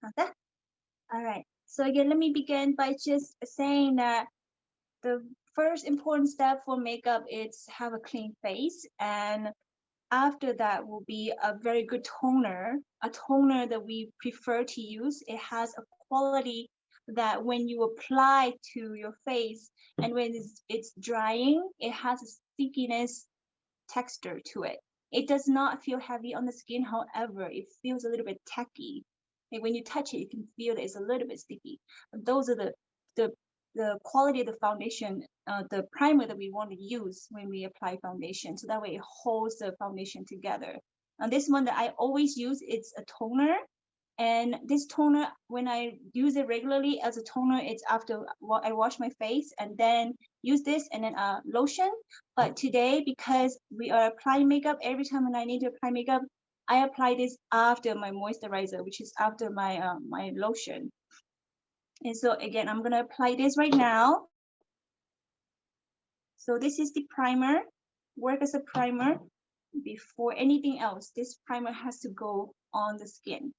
Okay. All right. So again, let me begin by just saying that the first important step for makeup is have a clean face, and after that will be a very good toner, a toner that we prefer to use. It has a quality that when you apply to your face and when it's drying, it has a stickiness texture to it. It does not feel heavy on the skin, however, it feels a little bit tacky. Like when you touch it, you can feel that it's a little bit sticky. But those are the the quality of the foundation, the primer that we want to use when we apply foundation. So that way it holds the foundation together. And this one that I always use, it's a toner. And this toner, when I use it regularly as a toner, it's after I wash my face and then use this and then lotion. But today, because we are applying makeup every time when I need to apply makeup, I apply this after my moisturizer, which is after my my lotion. And so again, I'm gonna apply this right now. So this is the primer, work as a primer before anything else. This primer has to go on the skin.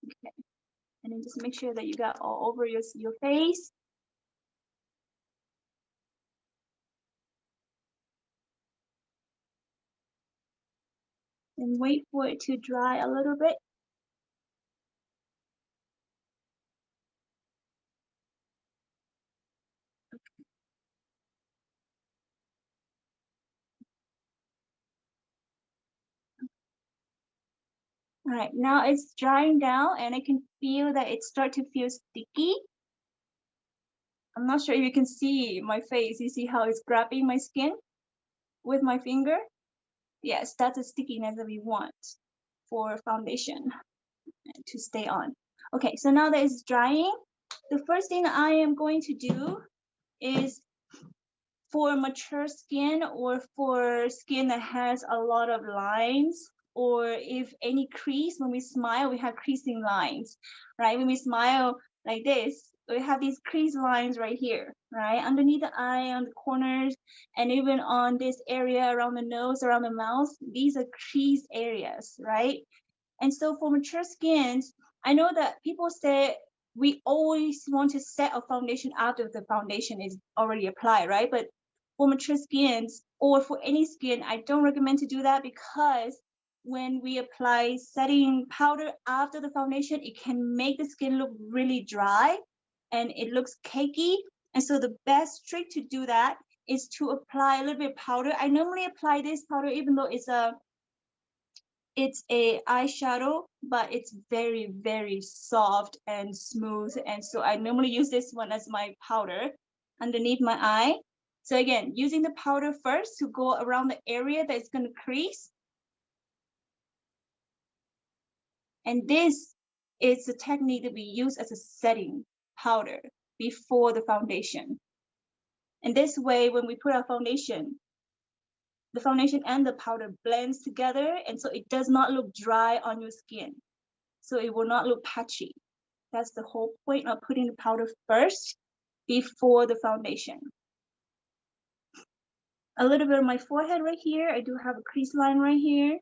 Okay. And then just make sure that you got all over your face. And wait for it to dry a little bit. All right, now it's drying down and I can feel that it start to feel sticky. I'm not sure if you can see my face. You see how it's grabbing my skin with my finger? Yes, that's the stickiness that we want for foundation to stay on. Okay, so now that it's drying, the first thing I am going to do is for mature skin or for skin that has a lot of lines, or if any crease, when we smile, we have creasing lines, right? When we smile like this, we have these crease lines right here, right? Underneath the eye, on the corners, and even on this area around the nose, around the mouth, these are crease areas, right? And so for mature skins, I know that people say we always want to set a foundation after the foundation is already applied, right? But for mature skins or for any skin, I don't recommend to do that because when we apply setting powder after the foundation, it can make the skin look really dry and it looks cakey. And so the best trick to do that is to apply a little bit of powder. I normally apply this powder even though it's a eyeshadow, but it's very, very soft and smooth. And so I normally use this one as my powder underneath my eye. So again, using the powder first to go around the area that's going to crease. And this is the technique that we use as a setting powder before the foundation. And this way, when we put our foundation, the foundation and the powder blends together, and so it does not look dry on your skin. So it will not look patchy. That's the whole point of putting the powder first before the foundation. A little bit of my forehead right here. I do have a crease line right here.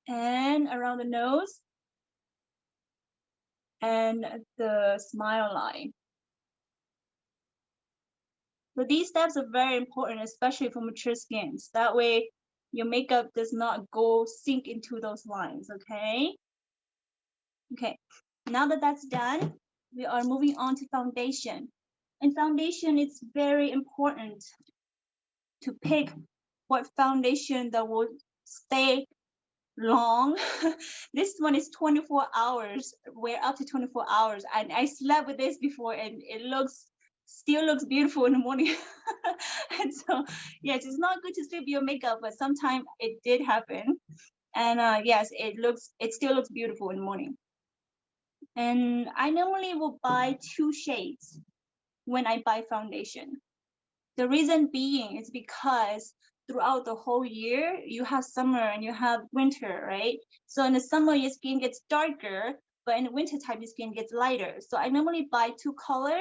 And around the nose. And the smile line. So these steps are very important, especially for mature skins. That way your makeup does not go sink into those lines, okay? Okay, now that that's done, we are moving on to foundation. And foundation, it's very important to pick what foundation that will stay long. This one is 24 hours. We're up to 24 hours. And I slept with this before and it still looks beautiful in the morning. And so, yes, it's not good to sleep your makeup, but sometimes it did happen. And yes, it still looks beautiful in the morning. And I normally will buy 2 shades when I buy foundation. The reason being is because throughout the whole year, you have summer and you have winter, right? So in the summer, your skin gets darker, but in the winter time, your skin gets lighter. So I normally buy 2 color,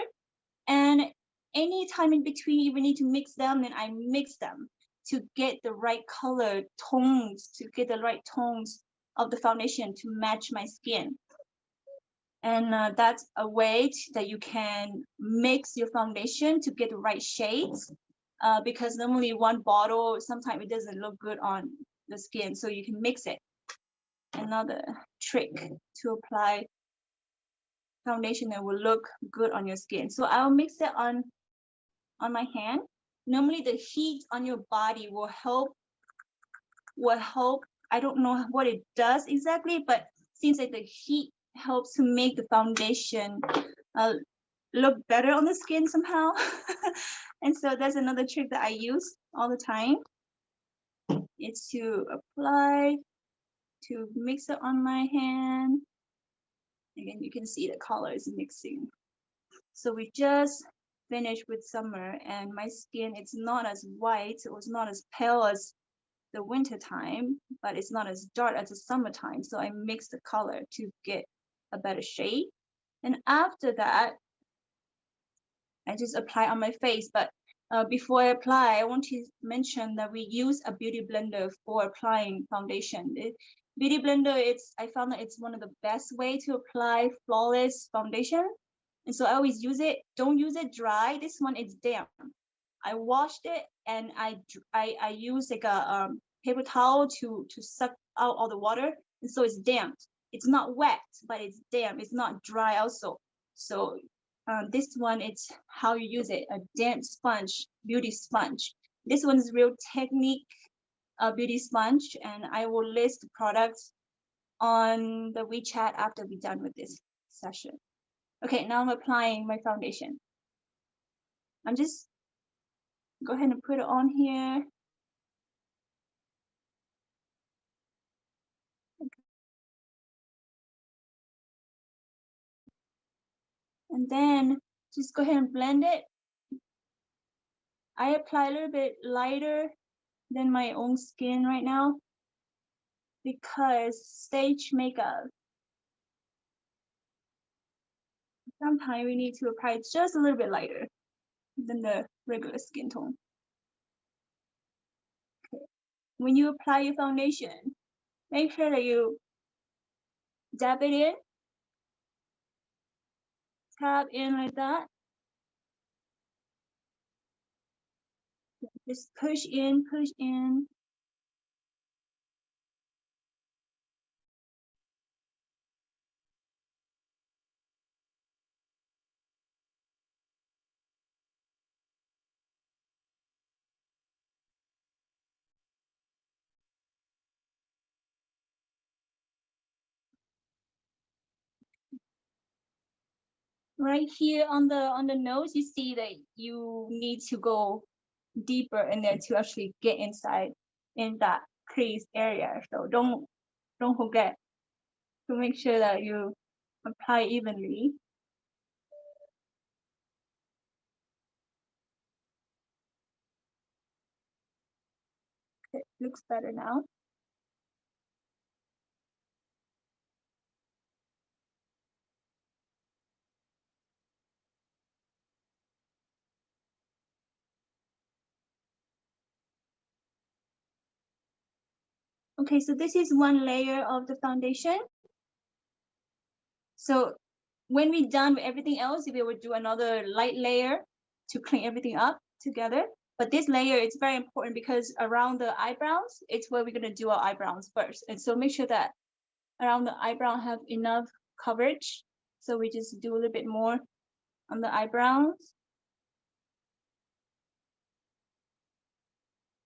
and any time in between, if we need to mix them, then I mix them. to get the right color tones, to get the right tones of the foundation to match my skin. And that's a way that you can mix your foundation to get the right shades, because normally one bottle, sometimes it doesn't look good on the skin, so you can mix it. Another trick to apply foundation that will look good on your skin. So I'll mix it on my hand. Normally the heat on your body will help. I don't know what it does exactly, but seems like the heat helps to make the foundation look better on the skin somehow. And so that's another trick that I use all the time. It's to apply, to mix it on my hand. Again, you can see the color is mixing. So we just finished with summer, and my skin, it's not as white, it was not as pale as the winter time, but it's not as dark as the summertime. So I mix the color to get a better shade. And after that, I just apply on my face. But before I apply, I want to mention that we use a beauty blender for applying foundation. Beauty blender, I found that it's one of the best way to apply flawless foundation. And so I always use it. Don't use it dry. This one is damp. I washed it, and I use like a paper towel to suck out all the water, and so it's damp. It's not wet, but it's damp. It's not dry also. So this one, it's how you use it, a damp sponge, beauty sponge. This one is Real Technique beauty sponge, and I will list the products on the WeChat after we're done with this session. Okay, now I'm applying my foundation. I'm just go ahead and put it on here. And then just go ahead and blend it. I apply a little bit lighter than my own skin right now, because stage makeup, sometimes we need to apply just a little bit lighter than the regular skin tone. Okay. When you apply your foundation, make sure that you dab it in, tap in like that. Just push in, push in. Right here on the nose, you see that you need to go deeper in there to actually get inside in that crease area. So don't forget to make sure that you apply evenly. It looks better now. Okay, so this is one layer of the foundation. So when we're done with everything else, we will do another light layer to clean everything up together. But this layer is very important because around the eyebrows, it's where we're gonna do our eyebrows first. And so make sure that around the eyebrow have enough coverage. So we just do a little bit more on the eyebrows.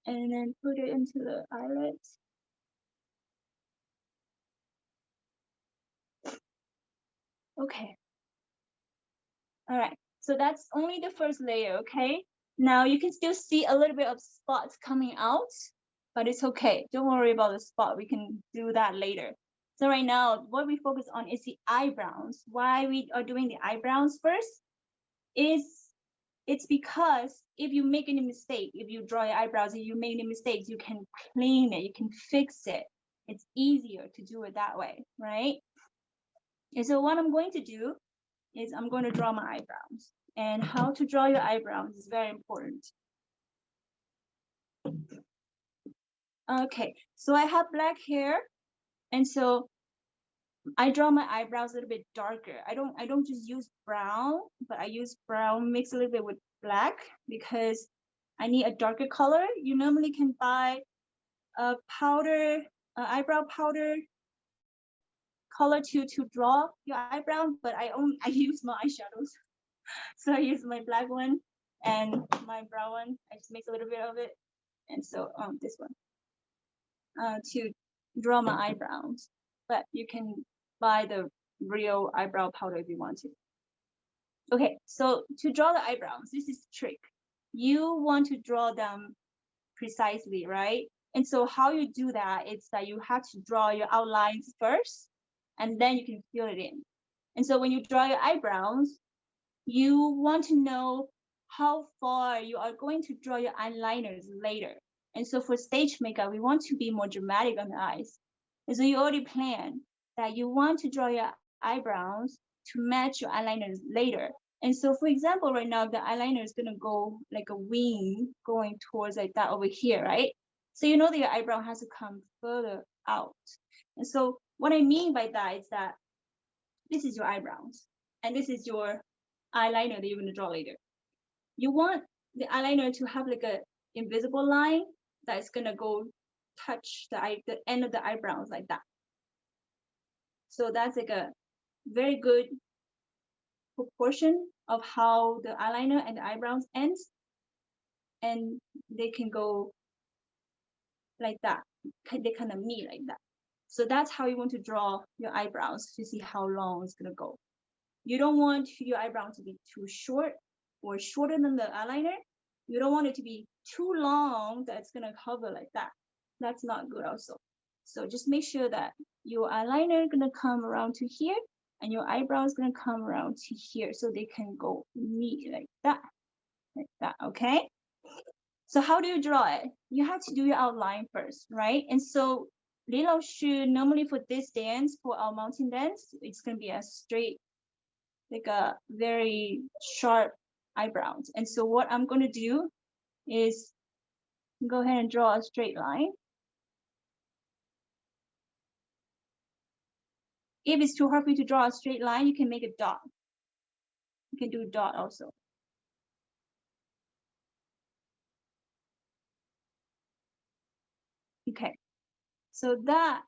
And then put it into the eyelids. Okay. All right. So that's only the first layer, okay? Now you can still see a little bit of spots coming out, but it's okay. Don't worry about the spot. We can do that later. So right now, what we focus on is the eyebrows. Why we are doing the eyebrows first is it's because if you make any mistake, if you draw your eyebrows and you make any mistakes, you can clean it, you can fix it. It's easier to do it that way, right? And so what I'm going to do is I'm going to draw my eyebrows. And how to draw your eyebrows is very important. Okay, so I have black hair, and so I draw my eyebrows a little bit darker. I don't just use brown, but I use brown mixed a little bit with black because I need a darker color. You normally can buy a powder, eyebrow powder color to draw your eyebrow, but I use my eyeshadows. So I use my black one and my brown one. I just mix a little bit of it, and so this one to draw my eyebrows. But you can buy the real eyebrow powder if you want to. Okay, so to draw the eyebrows, this is the trick. You want to draw them precisely, right? And so how you do that is that you have to draw your outlines first, and then you can fill it in. And so when you draw your eyebrows, you want to know how far you are going to draw your eyeliners later. And so for stage makeup, we want to be more dramatic on the eyes. And so you already plan that you want to draw your eyebrows to match your eyeliners later. And so for example, right now, the eyeliner is gonna go like a wing going towards like that over here, right? So you know that your eyebrow has to come further out. And so what I mean by that is that this is your eyebrows, and this is your eyeliner that you're going to draw later. You want the eyeliner to have like a invisible line that's going to go touch the end of the eyebrows like that. So that's like a very good proportion of how the eyeliner and the eyebrows ends, and they can go like that. They kind of meet like that. So that's how you want to draw your eyebrows to see how long it's going to go. You don't want your eyebrow to be too short or shorter than the eyeliner. You don't want it to be too long that's gonna cover like that. That's not good also. So just make sure that your eyeliner is gonna come around to here and your eyebrow is gonna come around to here so they can go meet like that, okay? So how do you draw it? You have to do your outline first, right? And so Lilo should normally for this dance, for our mountain dance, it's gonna be a straight, like a very sharp eyebrows. And so what I'm going to do is go ahead and draw a straight line. If it's too hard for you to draw a straight line, you can make a dot. You can do a dot also. Okay, so that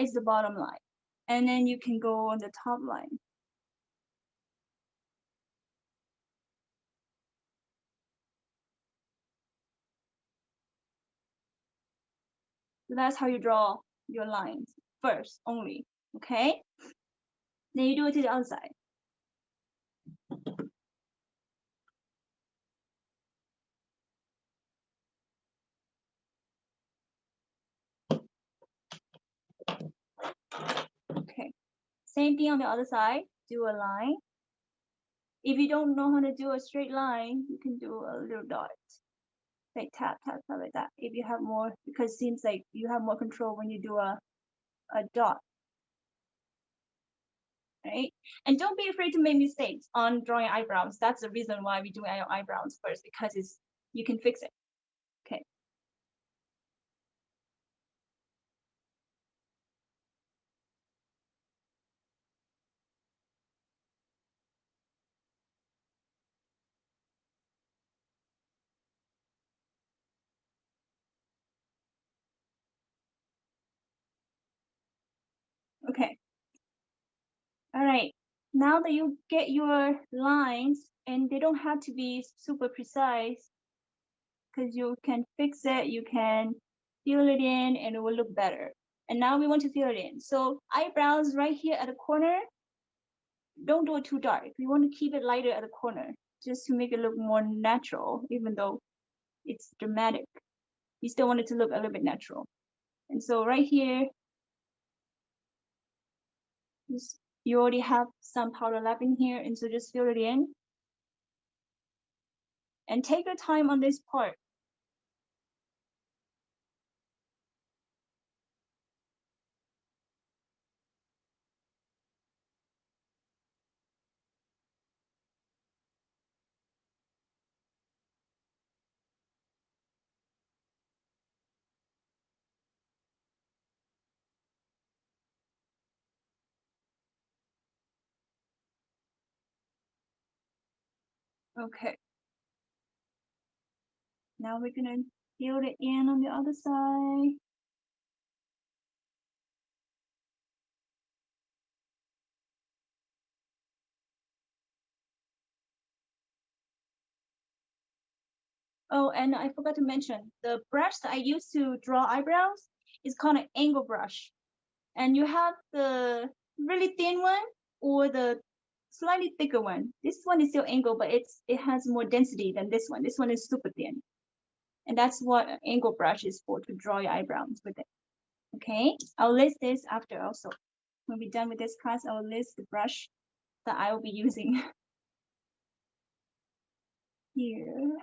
is the bottom line. And then you can go on the top line. So that's how you draw your lines first only, okay? Then you do it to the other side. Okay, same thing on the other side, do a line. If you don't know how to do a straight line, you can do a little dot. Like tap, tap, tap like that. If you have more, because it seems like you have more control when you do a dot, right? And don't be afraid to make mistakes on drawing eyebrows. That's the reason why we do our eyebrows first, because it's, you can fix it. Okay. Okay. All right. Now that you get your lines, and they don't have to be super precise, because you can fix it, you can fill it in, and it will look better. And now we want to fill it in. So eyebrows right here at the corner, don't do it too dark. We want to keep it lighter at the corner just to make it look more natural, even though it's dramatic. You still want it to look a little bit natural. And so right here, you already have some powder left in here, and so just fill it in. And take your time on this part. Okay. Now we're gonna fill it in on the other side. Oh, and I forgot to mention, the brush that I use to draw eyebrows is called an angle brush. And you have the really thin one or the slightly thicker one. This one is still angle, but it has more density than this one. This one is super thin. And that's what an angle brush is for, to draw your eyebrows with it. Okay, I'll list this after also. When we're done with this class, I'll list the brush that I will be using here.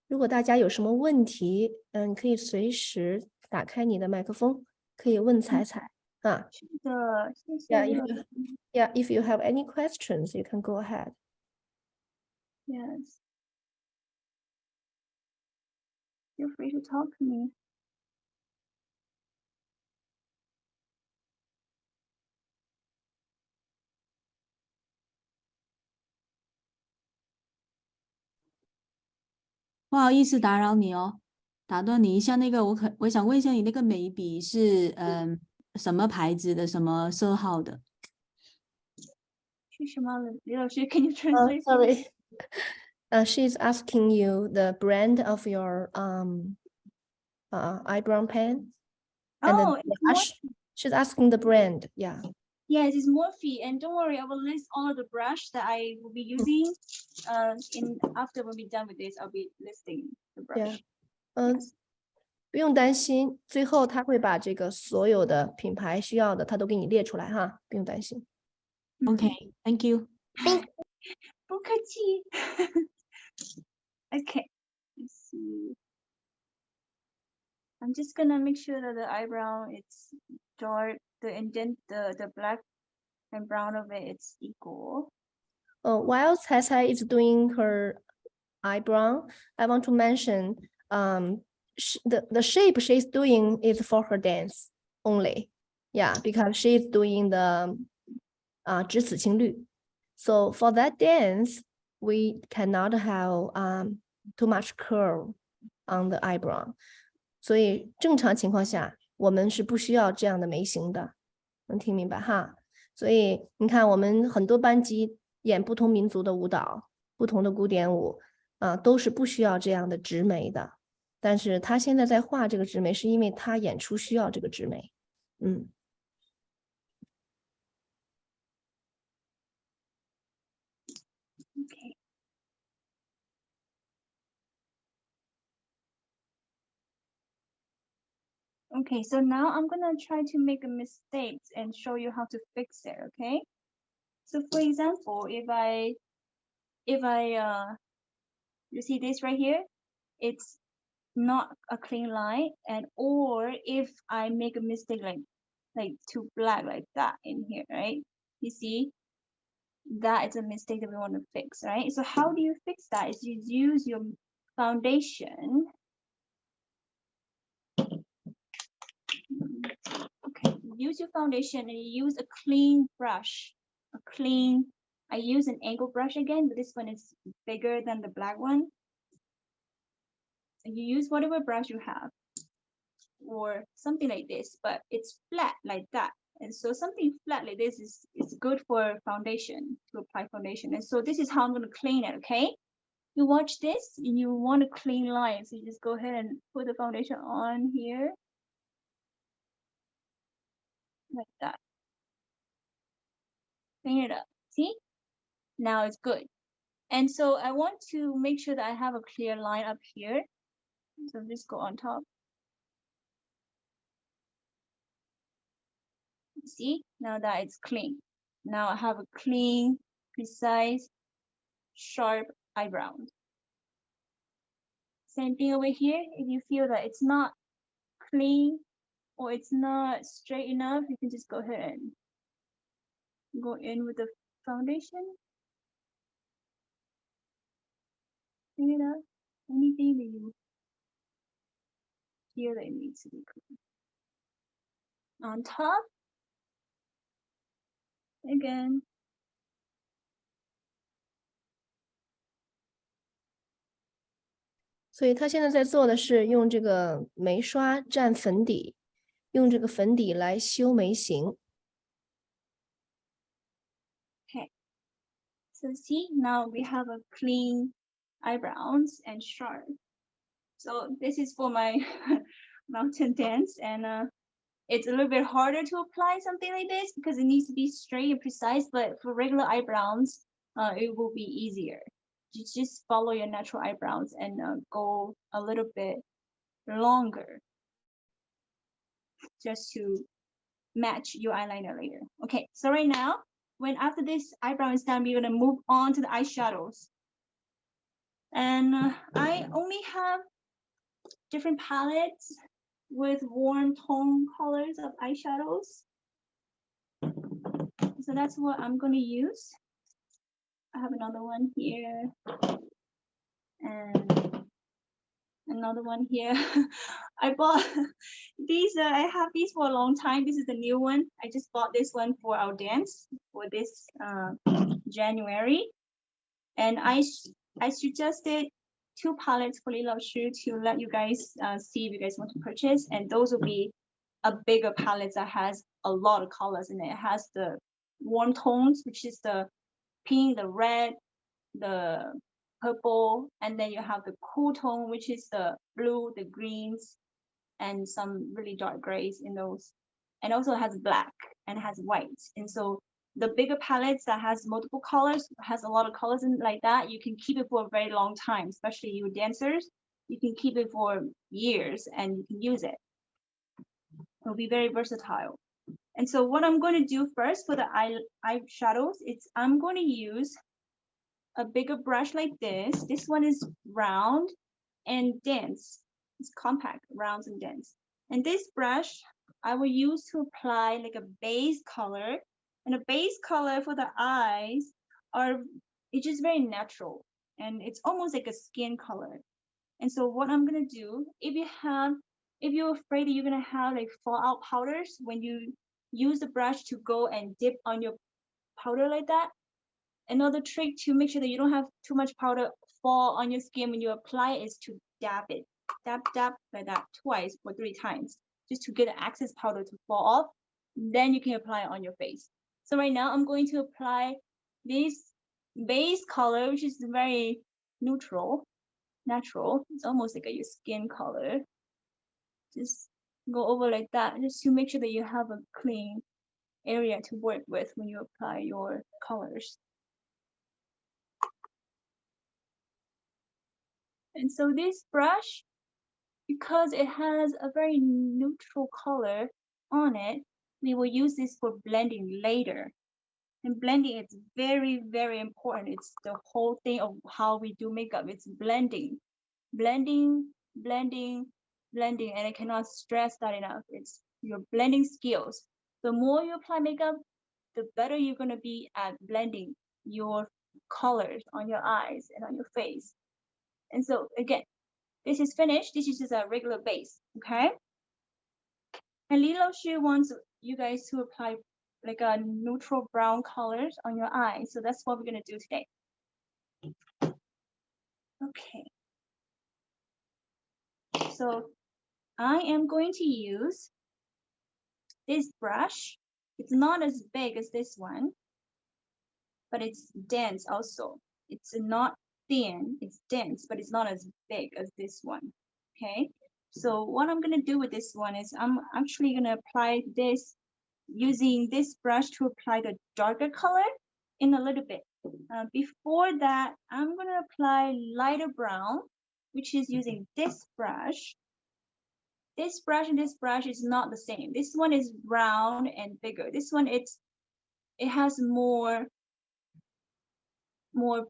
如果大家有什么问题，可以随时打开你的麦克风，可以问彩彩啊。是的，谢谢。If you have any questions, you can go ahead. Yes. Feel free to talk to me. “不好意思打扰你哦，打断你一下。那个，我想问一下，你那个眉笔是什么牌子的，什么色号的？”是什么了？李老师 ，Can you translate? Sorry. She's asking you the brand of your eyebrow pen. And Oh, the brush. She's asking the brand. Yeah. Yes, it's Morphe, and don't worry, I will list all of the brush that I will be using. After when we're done with this, I'll be listing the brush. Yeah. 不用担心，最后他会把这个所有的品牌需要的，他都给你列出来哈，不用担心。Okay, thank you. 不客气。Okay, let's see. I'm just gonna make sure that the eyebrow it's dark, the indent, the black and brown of it, it's equal. While Caicai is doing her eyebrow, I want to mention the shape she's doing is for her dance only. Yeah, because she's doing the 直此青绿. So for that dance, we cannot have too much curve on the eyebrow. 所以正常情况下，我们是不需要这样的眉形的，能听明白哈？所以你看，我们很多班级演不同民族的舞蹈，不同的古典舞，都是不需要这样的直眉的。但是他现在在画这个直眉，是因为他演出需要这个直眉。Okay. Okay, so now I'm gonna try to make a mistake and show you how to fix it, okay? So for example, if I you see this right here, it's not a clean line, and or if I make a mistake like too black like that in here, right? You see, that is a mistake that we want to fix, right? So how do you fix that? Is you use your foundation. Okay, use your foundation and you use a clean brush, I use an angle brush again, but this one is bigger than the black one. And you use whatever brush you have or something like this, but it's flat like that. And so something flat like this is good for foundation, to apply foundation. And so this is how I'm going to clean it, okay? You watch this and you want a clean line. So you just go ahead and put the foundation on here. Like that. Clean it up. See? Now it's good. And so I want to make sure that I have a clear line up here. So just go on top. See, now that it's clean. Now I have a clean, precise, sharp eyebrow. Same thing over here. If you feel that it's not clean or it's not straight enough, you can just go ahead and go in with the foundation. clean it up. Anything that you feel that it needs to be clean. On top, again.所以他现在在做的是用这个眉刷蘸粉底，用这个粉底来修眉形。Okay. So see, now we have a clean eyebrows and sharp. So this is for my mountain dance, and it's a little bit harder to apply something like this because it needs to be straight and precise, but for regular eyebrows, it will be easier. You just follow your natural eyebrows and go a little bit longer just to match your eyeliner later. Okay, so right now, after this eyebrow is done, we're gonna move on to the eyeshadows. And I only have different palettes with warm tone colors of eyeshadows. So that's what I'm gonna use. I have another one here and another one here. I bought these, I have these for a long time. This is the new one. I just bought this one for our dance for this January. And I suggested 2 palettes for Li Lao Shu to let you guys see if you guys want to purchase. And those will be a bigger palette that has a lot of colors in it. It has the warm tones, which is the pink, the red, the purple, and then you have the cool tone, which is the blue, the greens, and some really dark grays in those. And also has black and has white. And so the bigger palettes that has multiple colors, has a lot of colors in like that, you can keep it for a very long time, especially you dancers. You can keep it for years and you can use it. It'll be very versatile. And so what I'm going to do first for the eyeshadows, I'm going to use a bigger brush like this. This one is round and dense. It's compact, round and dense. And this brush I will use to apply like a base color. And a base color for the eyes it's just very natural. And it's almost like a skin color. And so what I'm gonna do, if you're afraid that you're gonna have like fallout powders when you use the brush to go and dip on your powder like that, another trick to make sure that you don't have too much powder fall on your skin when you apply is to dab it. Dab like that twice or 3 times just to get the excess powder to fall off. Then you can apply it on your face. So right now I'm going to apply this base color, which is very natural. It's almost like your skin color. Just go over like that just to make sure that you have a clean area to work with when you apply your colors. And so this brush, because it has a very neutral color on it, we will use this for blending later. And blending is very, very important. It's the whole thing of how we do makeup. It's blending, blending, blending, blending. And I cannot stress that enough. It's your blending skills. The more you apply makeup, the better you're going to be at blending your colors on your eyes and on your face. And so again, this is finished. This is just a regular base, okay? And Li Lao Shu wants you guys to apply like a neutral brown colors on your eyes. So that's what we're gonna do today. Okay. So I am going to use this brush. It's not as big as this one, but it's dense also. It's not thin, it's dense, but it's not as big as this one, okay? So what I'm gonna do with this one is I'm actually gonna apply this using this brush to apply the darker color in a little bit. Before that, I'm gonna apply lighter brown, which is using this brush. This brush and this brush is not the same. This one is round and bigger. This one, it has more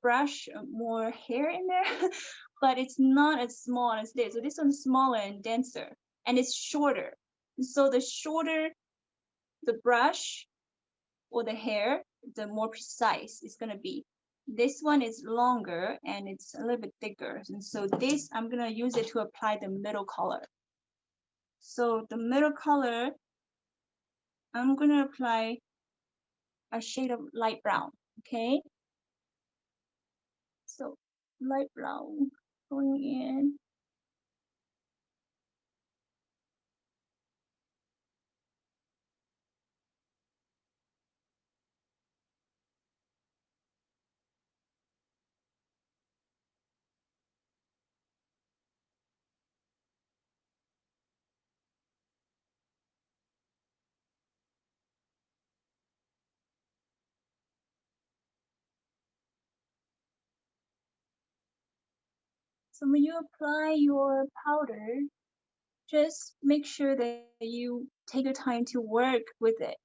brush, more hair in there, but it's not as small as this. So this one's smaller and denser, and it's shorter. So the shorter the brush or the hair, the more precise it's gonna be. this one is longer and it's a little bit thicker. And so this, I'm gonna use it to apply the middle color. So the middle color, I'm gonna apply a shade of light brown, okay? So light brown going in. So when you apply your powder, just make sure that you take your time to work with it.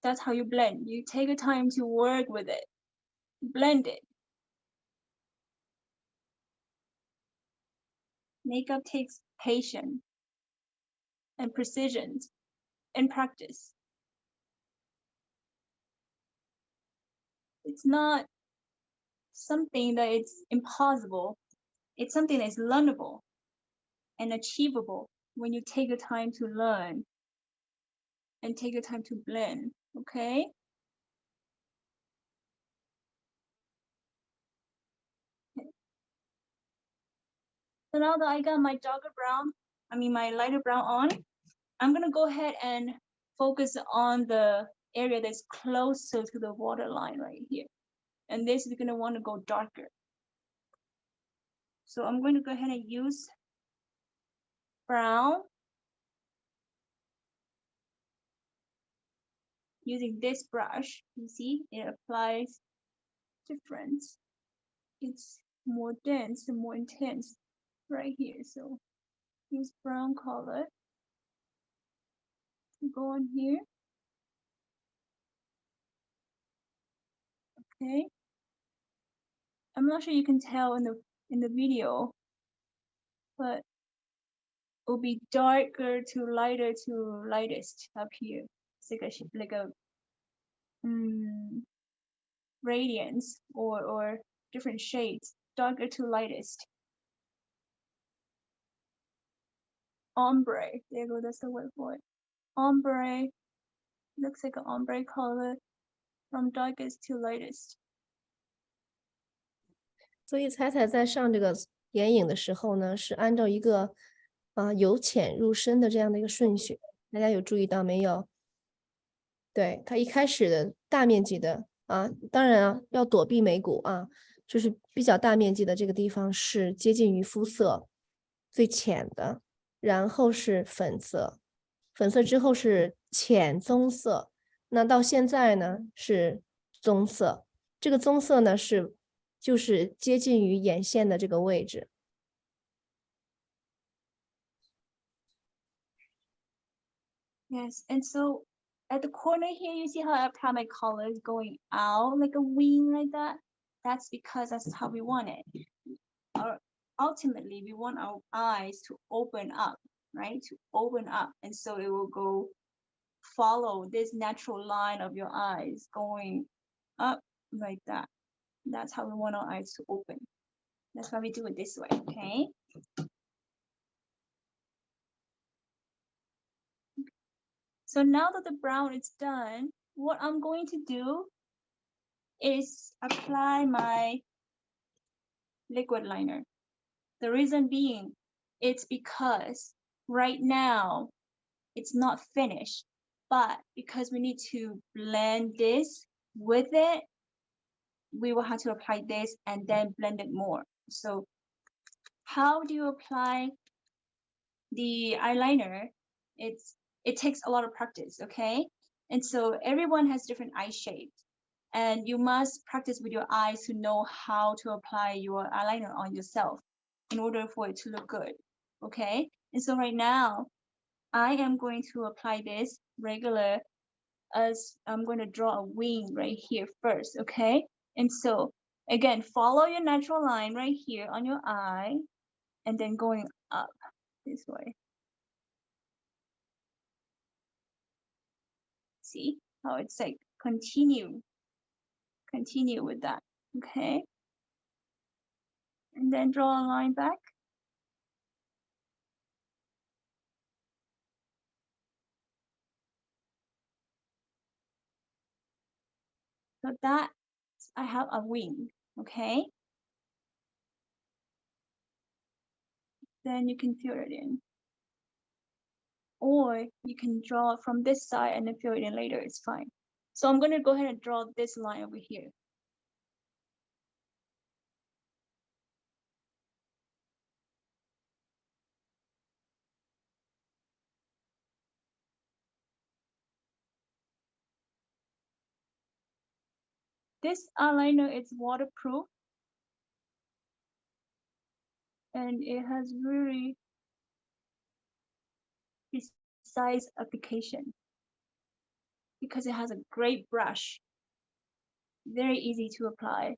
That's how you blend. You take your time to work with it. Blend it. Makeup takes patience and precision and practice. It's not something that it's impossible. It's something that's learnable and achievable when you take the time to learn and take the time to blend, okay? So now that I got my my lighter brown on, I'm gonna go ahead and focus on the area that's closer to the waterline right here. And this is gonna wanna go darker. So I'm going to go ahead and use brown. Using this brush, you see, it applies different. It's more dense and more intense right here. So use brown color to go on here. Okay. I'm not sure you can tell in the video, but it will be darker to lighter to lightest up here. It's like a radiance or different shades, darker to lightest. Ombre, there you go, that's the word for it. Ombre, looks like an ombre color from darkest to lightest. 所以彩彩在上这个眼影的时候呢，是按照一个由浅入深的这样的一个顺序，大家有注意到没有？对，它一开始的大面积的当然要躲避眉骨就是比较大面积的这个地方是接近于肤色最浅的，然后是粉色，粉色之后是浅棕色，那到现在呢是棕色，这个棕色呢就是接近于眼线的这个位置。Yes, and so at the corner here, you see how I apply my color is going out like a wing like that? That's because that's how we want it. Ultimately, we want our eyes to open up, right? To open up. And so it will go follow this natural line of your eyes going up like that. That's how we want our eyes to open. That's why we do it this way, okay? So now that the brown is done, what I'm going to do is apply my liquid liner. The reason being, it's because right now it's not finished, but because we need to blend this with it, we will have to apply this and then blend it more. So how do you apply the eyeliner? It takes a lot of practice, okay? And so everyone has different eye shapes, and you must practice with your eyes to know how to apply your eyeliner on yourself in order for it to look good, okay? And so right now, I am going to apply this regular as I'm going to draw a wing right here first, okay? And so again, follow your natural line right here on your eye and then going up this way. See how it's like continue with that. Okay. And then draw a line back. So that I have a wing, okay? Then you can fill it in. Or you can draw from this side and then fill it in later, it's fine. So I'm gonna go ahead and draw this line over here. This eyeliner is waterproof and it has really precise application because it has a great brush. Very easy to apply.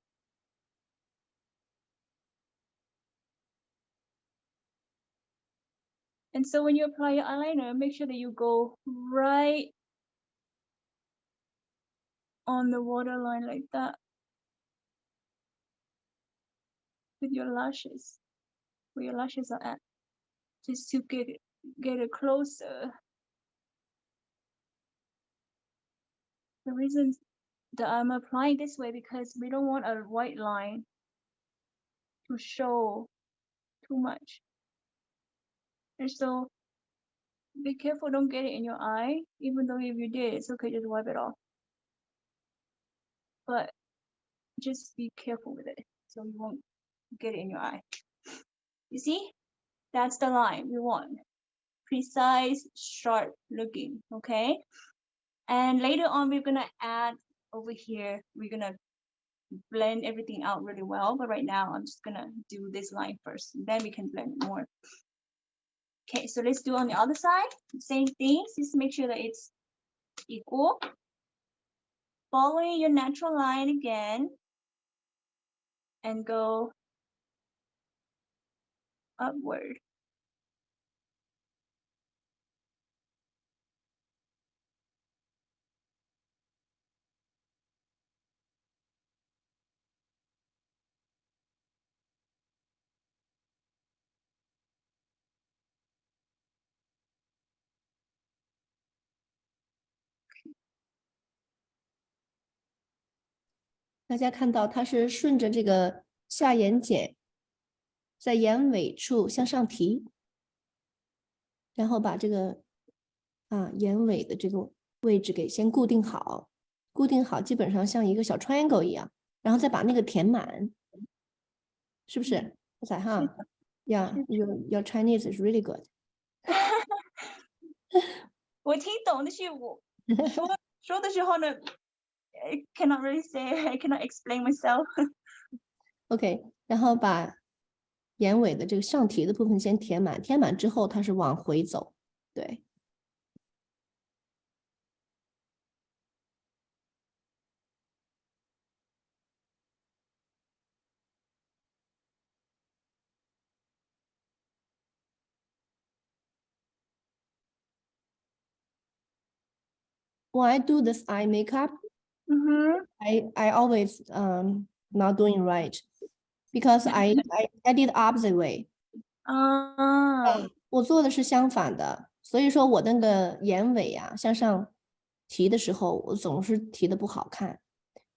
And so when you apply your eyeliner, make sure that you go right on the waterline like that with your lashes, where your lashes are at, just to get it closer. The reason that I'm applying this way because we don't want a white line to show too much. And so be careful, don't get it in your eye. Even though if you did, it's okay, just wipe it off. But just be careful with it so you won't get it in your eye. You see? That's the line we want. Precise, sharp looking, okay? And later on, we're gonna add over here, we're gonna blend everything out really well. But right now, I'm just gonna do this line first. Then we can blend it more. Okay, so let's do on the other side. Same thing, just make sure that it's equal. Following your natural line again. And go upward.大家看到它是顺着这个下眼睑，在眼尾处向上提，然后把这个眼尾的这个位置给先固定好，固定好基本上像一个小 triangle 一样，然后再把那个填满，是不是？在哈，Yeah, your Chinese is really good. 我听懂，但是我说的时候呢，I cannot really say, I cannot explain myself. OK，然后把眼尾的这个上提的部分先填满，填满之后它是往回走，对。When I do this eye makeup, I always not doing right because I did opposite way. 我做的是相反的，所以说我那个眼尾啊向上提的时候，我总是提的不好看，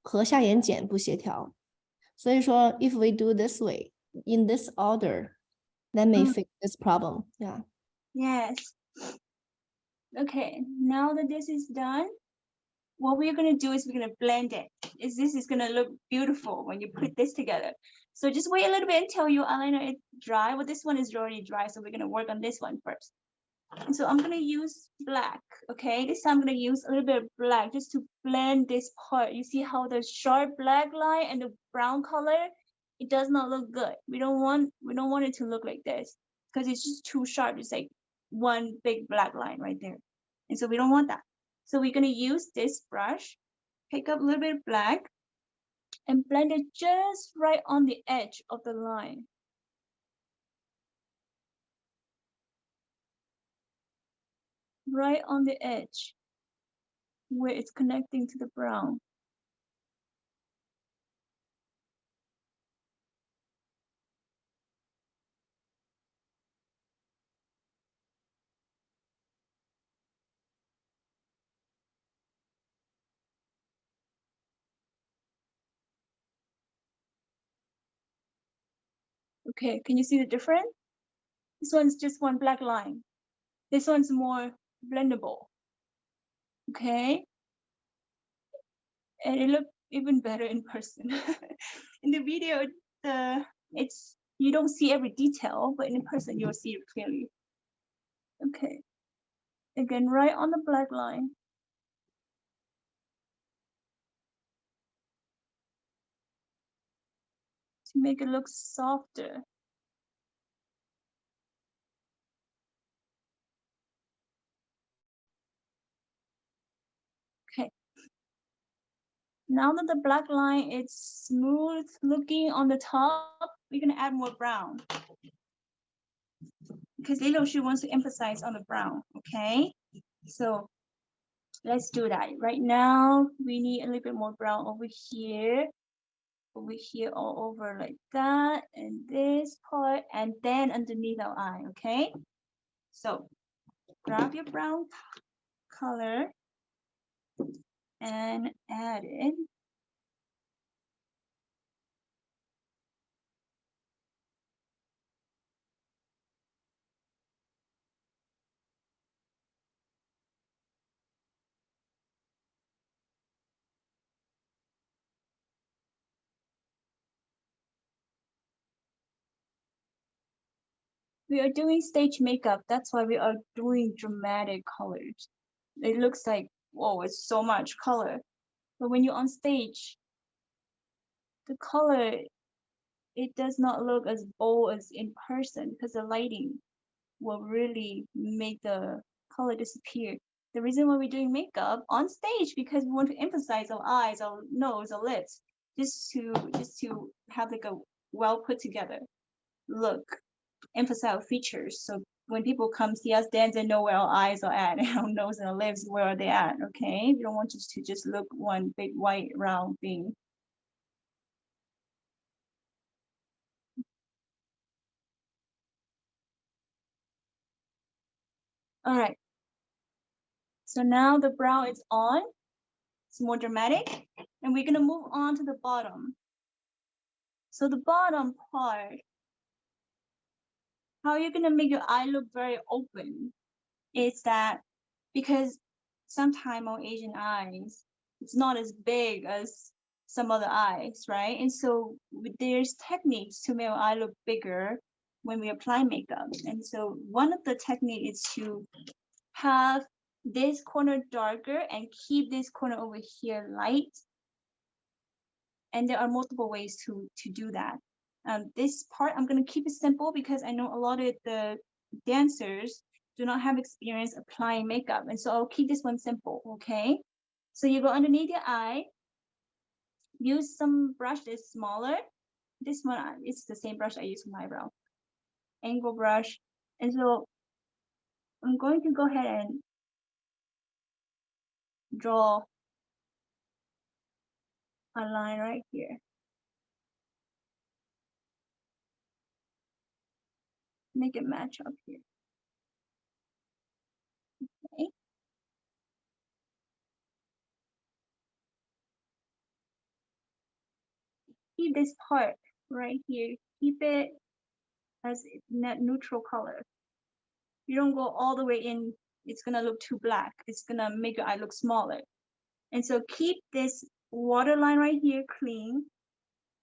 和下眼睑不协调。所以说 if we do this way in this order, that may fix this problem. Yeah. Yes. Okay, now that this is done, what we're gonna do is we're gonna blend it. This is gonna look beautiful when you put this together. So just wait a little bit until your eyeliner is dry. Well, this one is already dry, so we're gonna work on this one first. And so I'm gonna use black, okay? This time I'm gonna use a little bit of black just to blend this part. You see how the sharp black line and the brown color, it does not look good. We don't want it to look like this because it's just too sharp. It's like one big black line right there. And so we don't want that. So we're gonna use this brush, pick up a little bit of black and blend it just right on the edge of the line. Right on the edge where it's connecting to the brown. Okay, can you see the difference? This one's just one black line. This one's more blendable. Okay, and it looked even better in person. In the video, it's you don't see every detail, but in person you'll see it clearly. Okay, again, right on the black line. To make it look softer. Okay. Now that the black line is smooth looking on the top, we're gonna add more brown. Because Lilo, she wants to emphasize on the brown, okay? So let's do that. Right now, we need a little bit more brown over here, all over like that, and this part, and then underneath our eye, okay? So grab your brown color and add it. We are doing stage makeup. That's why we are doing dramatic colors. It looks like, whoa, it's so much color. But when you're on stage, the color, it does not look as bold as in person because the lighting will really make the color disappear. The reason why we're doing makeup on stage because we want to emphasize our eyes, our nose, our lips, just to have like a well put together look, emphasize features. So when people come see us dance, they know where our eyes are at and our nose and our lips, where are they at, okay? We don't want you to just look one big white round thing. All right. So now the brow is on. It's more dramatic. And we're gonna move on to the bottom. So the bottom part, how you're gonna make your eye look very open is that because sometimes our Asian eyes, it's not as big as some other eyes, right? And so there's techniques to make our eye look bigger when we apply makeup. And so one of the technique is to have this corner darker and keep this corner over here light. And there are multiple ways to do that. This part, I'm gonna keep it simple because I know a lot of the dancers do not have experience applying makeup. And so I'll keep this one simple, okay? So you go underneath your eye, use some brush that's smaller. This one, it's the same brush I use for my eyebrow, angle brush. And so I'm going to go ahead and draw a line right here. Make it match up here. Okay. Keep this part right here. Keep it as net neutral color. You don't go all the way in, it's gonna look too black. It's gonna make your eye look smaller. And so keep this waterline right here clean.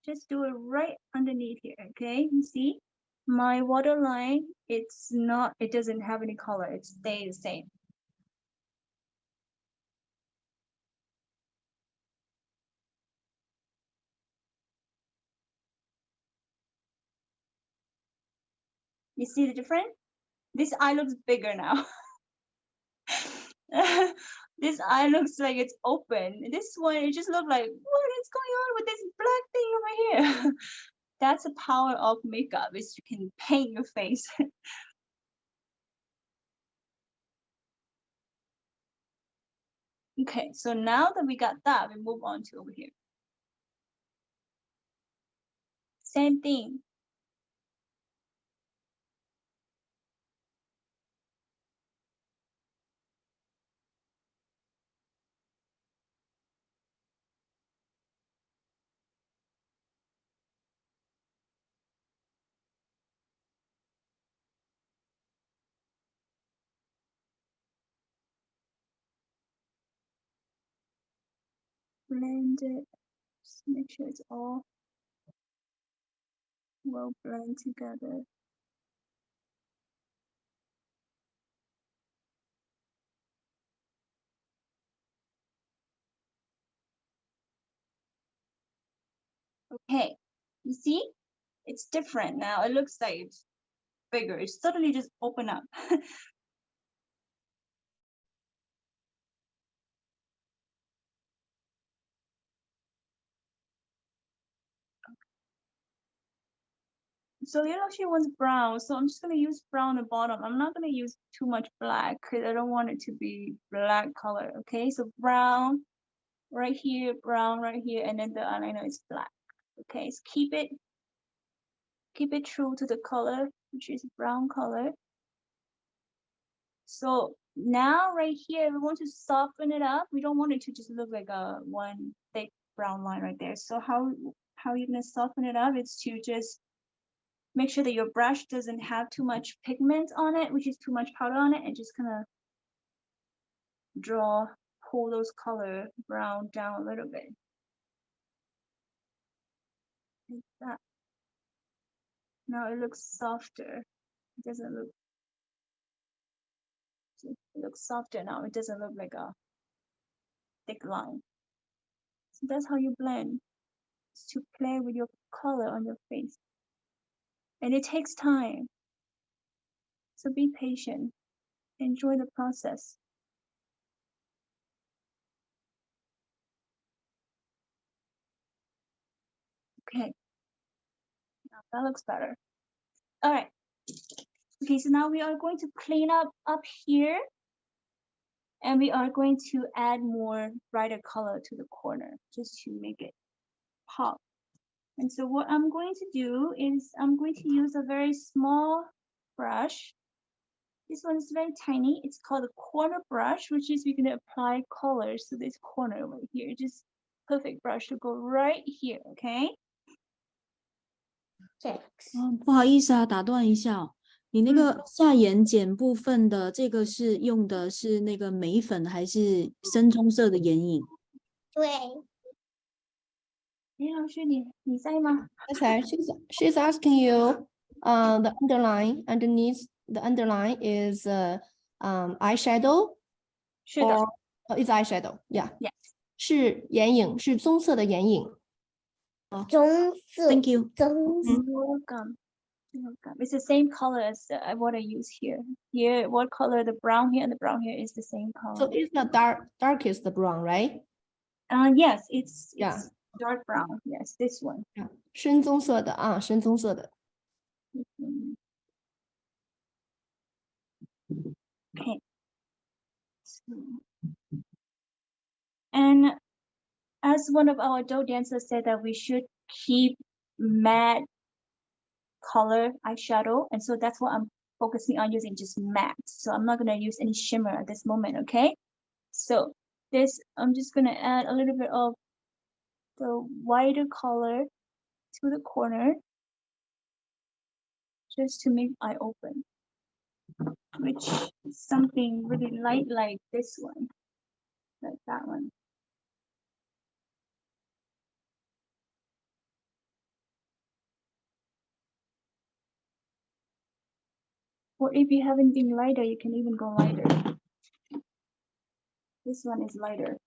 Just do it right underneath here, okay? You see? My waterline, it doesn't have any color. It stays the same. You see the difference? This eye looks bigger now. This eye looks like it's open. This one, it just looked like, what is going on with this black thing over here? That's the power of makeup, is you can paint your face. Okay, so now that we got that, we move on to over here. Same thing. blend it. Just make sure it's all well blend together. Okay, you see, it's different now. It looks like it's bigger. It suddenly just opened up. So yellow she wants brown, so I'm just gonna use brown at the bottom. I'm not gonna use too much black because I don't want it to be black color. Okay, so brown right here, brown right here, and then the eyeliner is black. Okay, so keep it true to the color, which is brown color. So now right here, we want to soften it up. We don't want it to just look like a one thick brown line right there. So how you're gonna soften it up is to just make sure that your brush doesn't have too much pigment on it, which is too much powder on it, and just kind of pull those color brown down a little bit. Like that. Now it looks softer. It doesn't look, it looks softer now. It doesn't look like a thick line. So that's how you blend, is to play with your color on your face. And it takes time. So be patient. Enjoy the process. Okay. Now that looks better. All right. Okay, so now we are going to clean up here. And we are going to add more brighter color to the corner just to make it pop. And so what I'm going to do is I'm going to use a very small brush. This one is very tiny. It's called a corner brush, which is we're going to apply colors to this corner right here. Just perfect brush to go right here, okay? 不好意思啊，打断一下哦，你那个下眼睑部分的这个是用的是那个眉粉还是深棕色的眼影？对。林老师，你在吗？ She's asking you, the underline underneath the underline is eyeshadow 是的 or is eyeshadow? Yeah. Yes. 是眼影，是棕色的眼影。棕色 Thank you. 棕色 You're welcome. You're welcome. It's the same color as what I use here. Here, what color? The brown here and the brown here is the same color. So it's the darkest brown, right? Yes, it's Yeah. dark brown. Yes, this one. 深棕色的啊，深棕色的。Okay. And as one of our adult dancers said that we should keep matte color eyeshadow, and so that's what I'm focusing on, using just matte. So I'm not gonna use any shimmer at this moment, okay? So this, I'm just gonna add a little bit of the whiter color to the corner, just to make eye open, which is something really light like this one, like that one. Or if you have anything lighter, you can even go lighter. This one is lighter.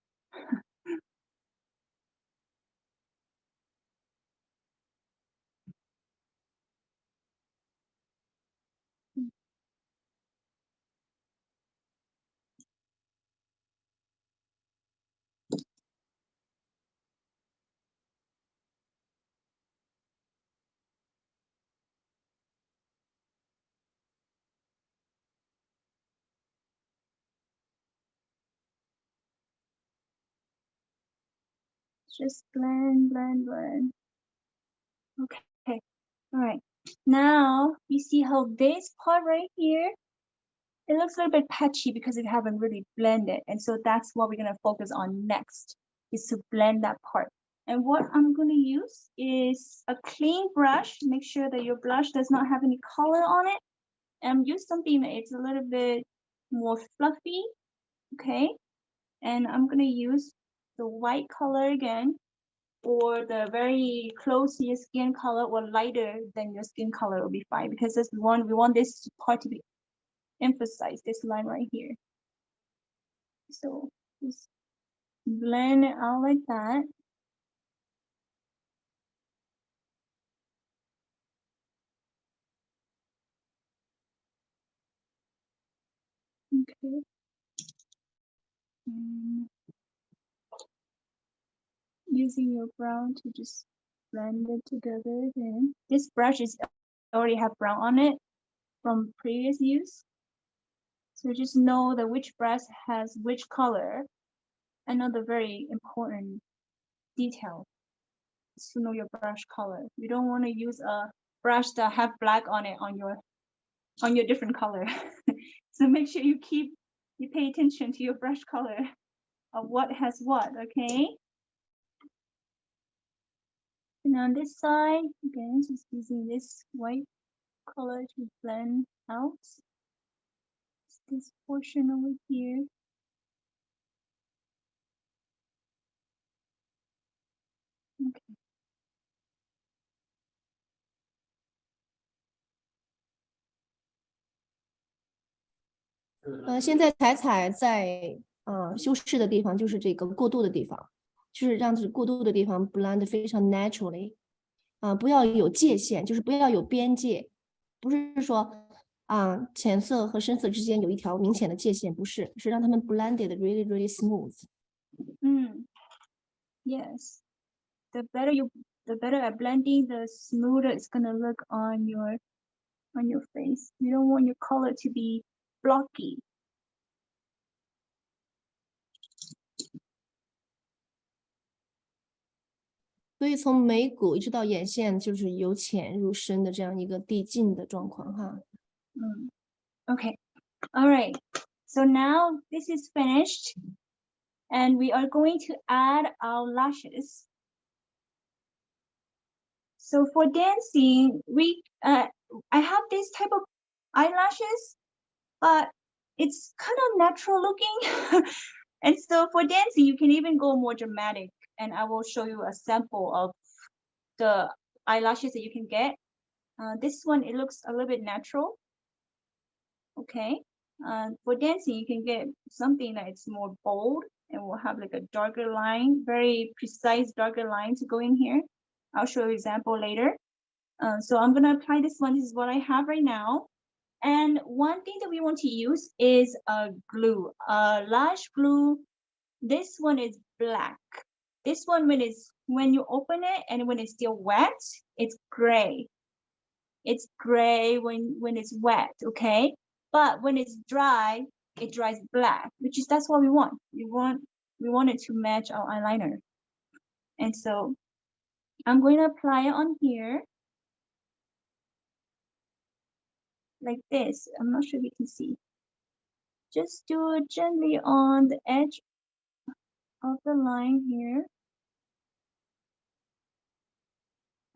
Just blend, blend, blend. Okay, all right. Now you see how this part right here, it looks a little bit patchy because we haven't really blended. And so that's what we're gonna focus on next, is to blend that part. And what I'm gonna use is a clean brush. Make sure that your brush does not have any color on it. And use something that it's a little bit more fluffy, okay? And I'm gonna use the white color again, or the very close to your skin color or lighter than your skin color will be fine, because this one, we want this part to be emphasized, this line right here. So just blend it out like that. Okay. Using your brown to just blend it together again. This brush is already have brown on it from previous use. So just know that which brush has which color. Another very important detail is to know your brush color. You don't want to use a brush that have black on it on your different color. So make sure you pay attention to your brush color of what has what, okay? And on this side, again, just using this white color to blend out this portion over here. Okay. 现在彩彩在修饰的地方就是这个过渡的地方，就是让这过渡的地方 blend 非常 naturally，不要有界限，就是不要有边界，不是说浅色和深色之间有一条明显的界限，不是，是让他们 blended really really smooth。Yes. The better at blending, the smoother it's gonna look on your face. You don't want your color to be blocky. 所以从眉骨一直到眼线，就是由浅入深的这样一个递进的状况哈。Okay. All right. So now this is finished, and we are going to add our lashes. So for dancing, I have this type of eyelashes, but it's kind of natural looking. And so for dancing, you can even go more dramatic, and I will show you a sample of the eyelashes that you can get. This one, it looks a little bit natural. Okay. For dancing, you can get something that it's more bold and will have like a darker line, very precise darker line to go in here. I'll show you an example later. So I'm gonna apply this one. This is what I have right now. And one thing that we want to use is a glue, a lash glue. This one is black. This one, when you open it and when it's still wet, it's gray. It's gray when it's wet, okay? But when it's dry, it dries black, that's what we want. We want it to match our eyeliner. And so I'm going to apply it on here. Like this. I'm not sure if you can see. Just do it gently on the edge of the line here.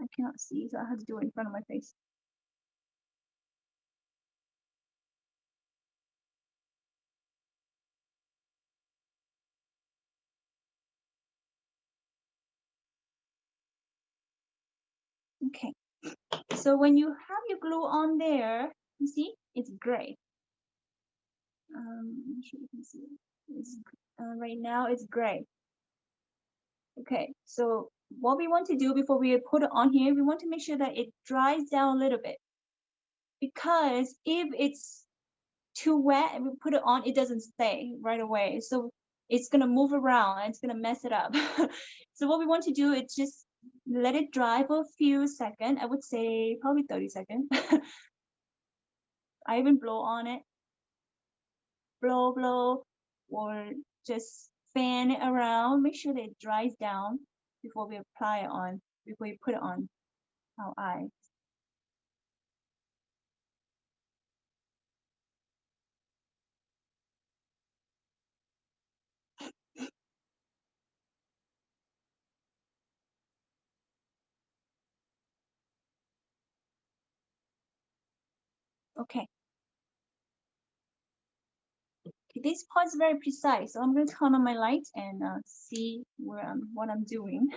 I cannot see, so I have to do it in front of my face. Okay, so when you have your glue on there, you see, it's gray. I'm not sure you can see it. Right now it's gray. Okay, so what we want to do before we put it on here, we want to make sure that it dries down a little bit. Because if it's too wet and we put it on, it doesn't stay right away. So it's gonna move around and it's gonna mess it up. So what we want to do is just let it dry for a few seconds. I would say probably 30 seconds. I even blow on it. Blow, or just fan it around. Make sure that it dries down before we apply it on, before we put it on our eyes. Okay. This part is very precise, so I'm going to turn on my light and see what I'm doing.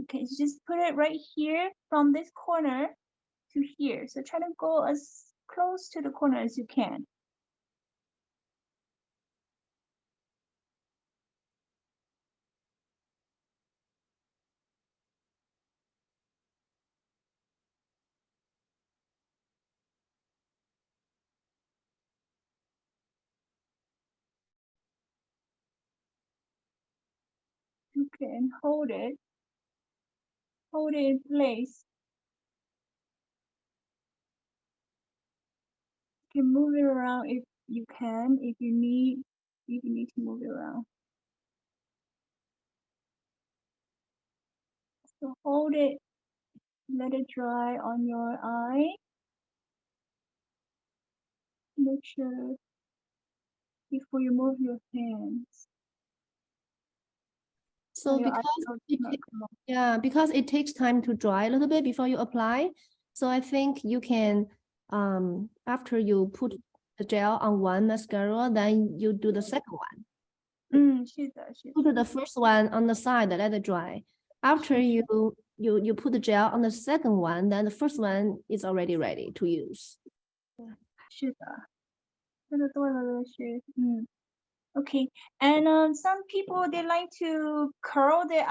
Okay, so just put it right here from this corner to here. So try to go as close to the corner as you can. Okay, and hold it in place. You can move it around if you can, if you need to move it around. So hold it, let it dry on your eye. Make sure before you move your hands. So your eye because don't- it, not come off. yeah, because it takes time to dry a little bit before you apply. So I think you can, after you put the gel on one mascara, then you do the second one. 是的，是的。 Put the first one on the side, let it dry. After you put the gel on the second one, then the first one is already ready to use. 是的，说的对了，老师。Okay, and some people they like to curl their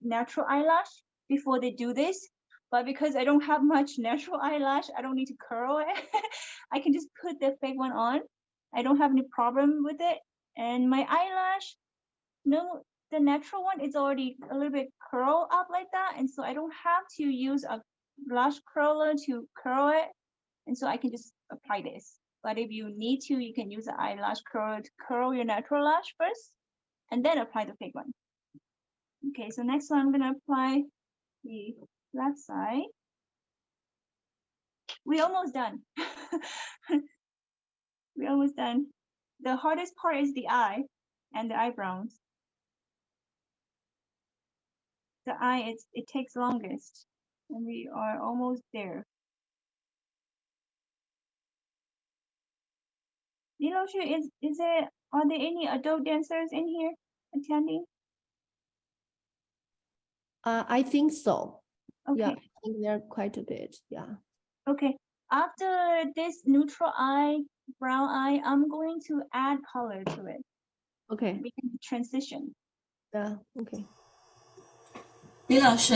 natural eyelash before they do this, but because I don't have much natural eyelash, I don't need to curl it. I can just put the fake one on. I don't have any problem with it, and my eyelash, no, the natural one is already a little bit curl up like that, and so I don't have to use a lash curler to curl it, and so I can just apply this. But if you need to, you can use the eyelash curler to curl your natural lash first, and then apply the fake one. Okay, so next one, I'm gonna apply the left side. We're almost done. We're almost done. The hardest part is the eye and the eyebrows. The eye, it takes longest, and we are almost there. 李老师, are there any adult dancers in here attending? I think so. Okay. Yeah, I think there are quite a bit. Yeah. Okay, after this neutral eye, brown eye, I'm going to add color to it. Okay. We can transition. Yeah. Okay. 李老师，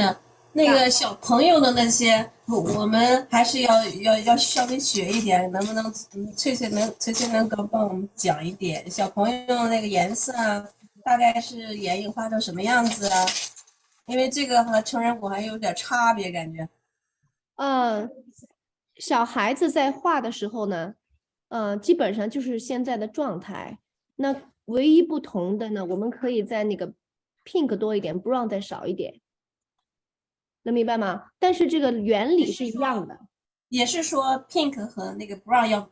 那个小朋友的那些，我们还是要稍微学一点，能不能翠翠能够帮我们讲一点小朋友那个颜色啊，大概是眼影画成什么样子啊？因为这个和成人我还有点差别感觉。小孩子在画的时候呢，基本上就是现在的状态。那唯一不同的呢，我们可以在那个 pink 多一点 ，brown 再少一点。能明白吗？但是这个原理是一样的。也是说 pink 和那个 brown 要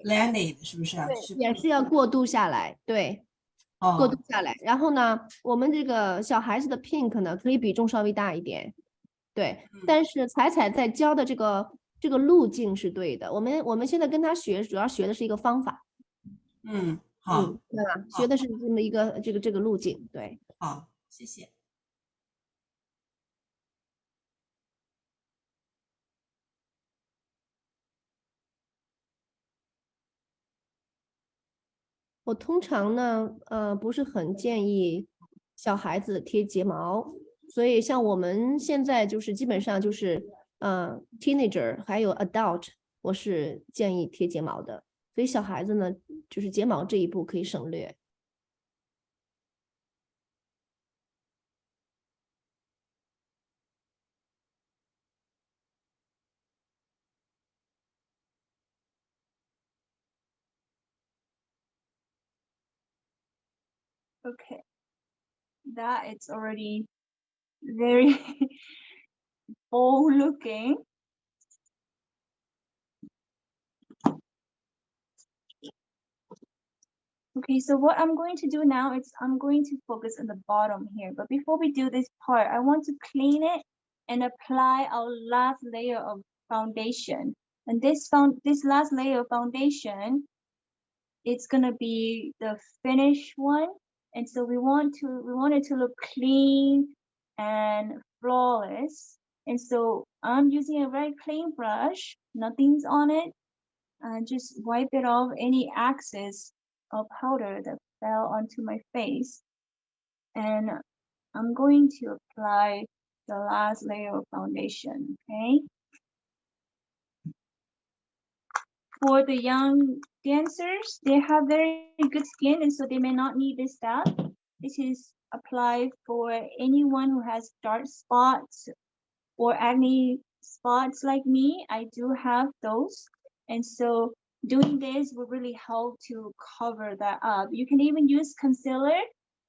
blended 是不是啊？对，也是要过渡下来，对，过渡下来。然后呢，我们这个小孩子的 pink 呢，可以比重稍微大一点，对。但是彩彩在教的这个路径是对的。我们现在跟他学，主要学的是一个方法。好，对吧？学的是这么一个这个路径，对。好，谢谢。我通常呢，不是很建议小孩子贴睫毛，所以像我们现在就是基本上就是，teenager 还有 adult， 我是建议贴睫毛的，所以小孩子呢，就是睫毛这一步可以省略。Okay, that it's already very bold looking. Okay, so what I'm going to do now is I'm going to focus on the bottom here. But before we do this part, I want to clean it and apply our last layer of foundation. And this last layer of foundation it's gonna be the finished one. And so we want it to look clean and flawless. And so I'm using a very clean brush, nothing's on it. And just wipe it off any excess of powder that fell onto my face. And I'm going to apply the last layer of foundation, okay? For the young dancers, they have very good skin, and so they may not need this step. This is applied for anyone who has dark spots or acne spots like me. I do have those. And so doing this will really help to cover that up. You can even use concealer,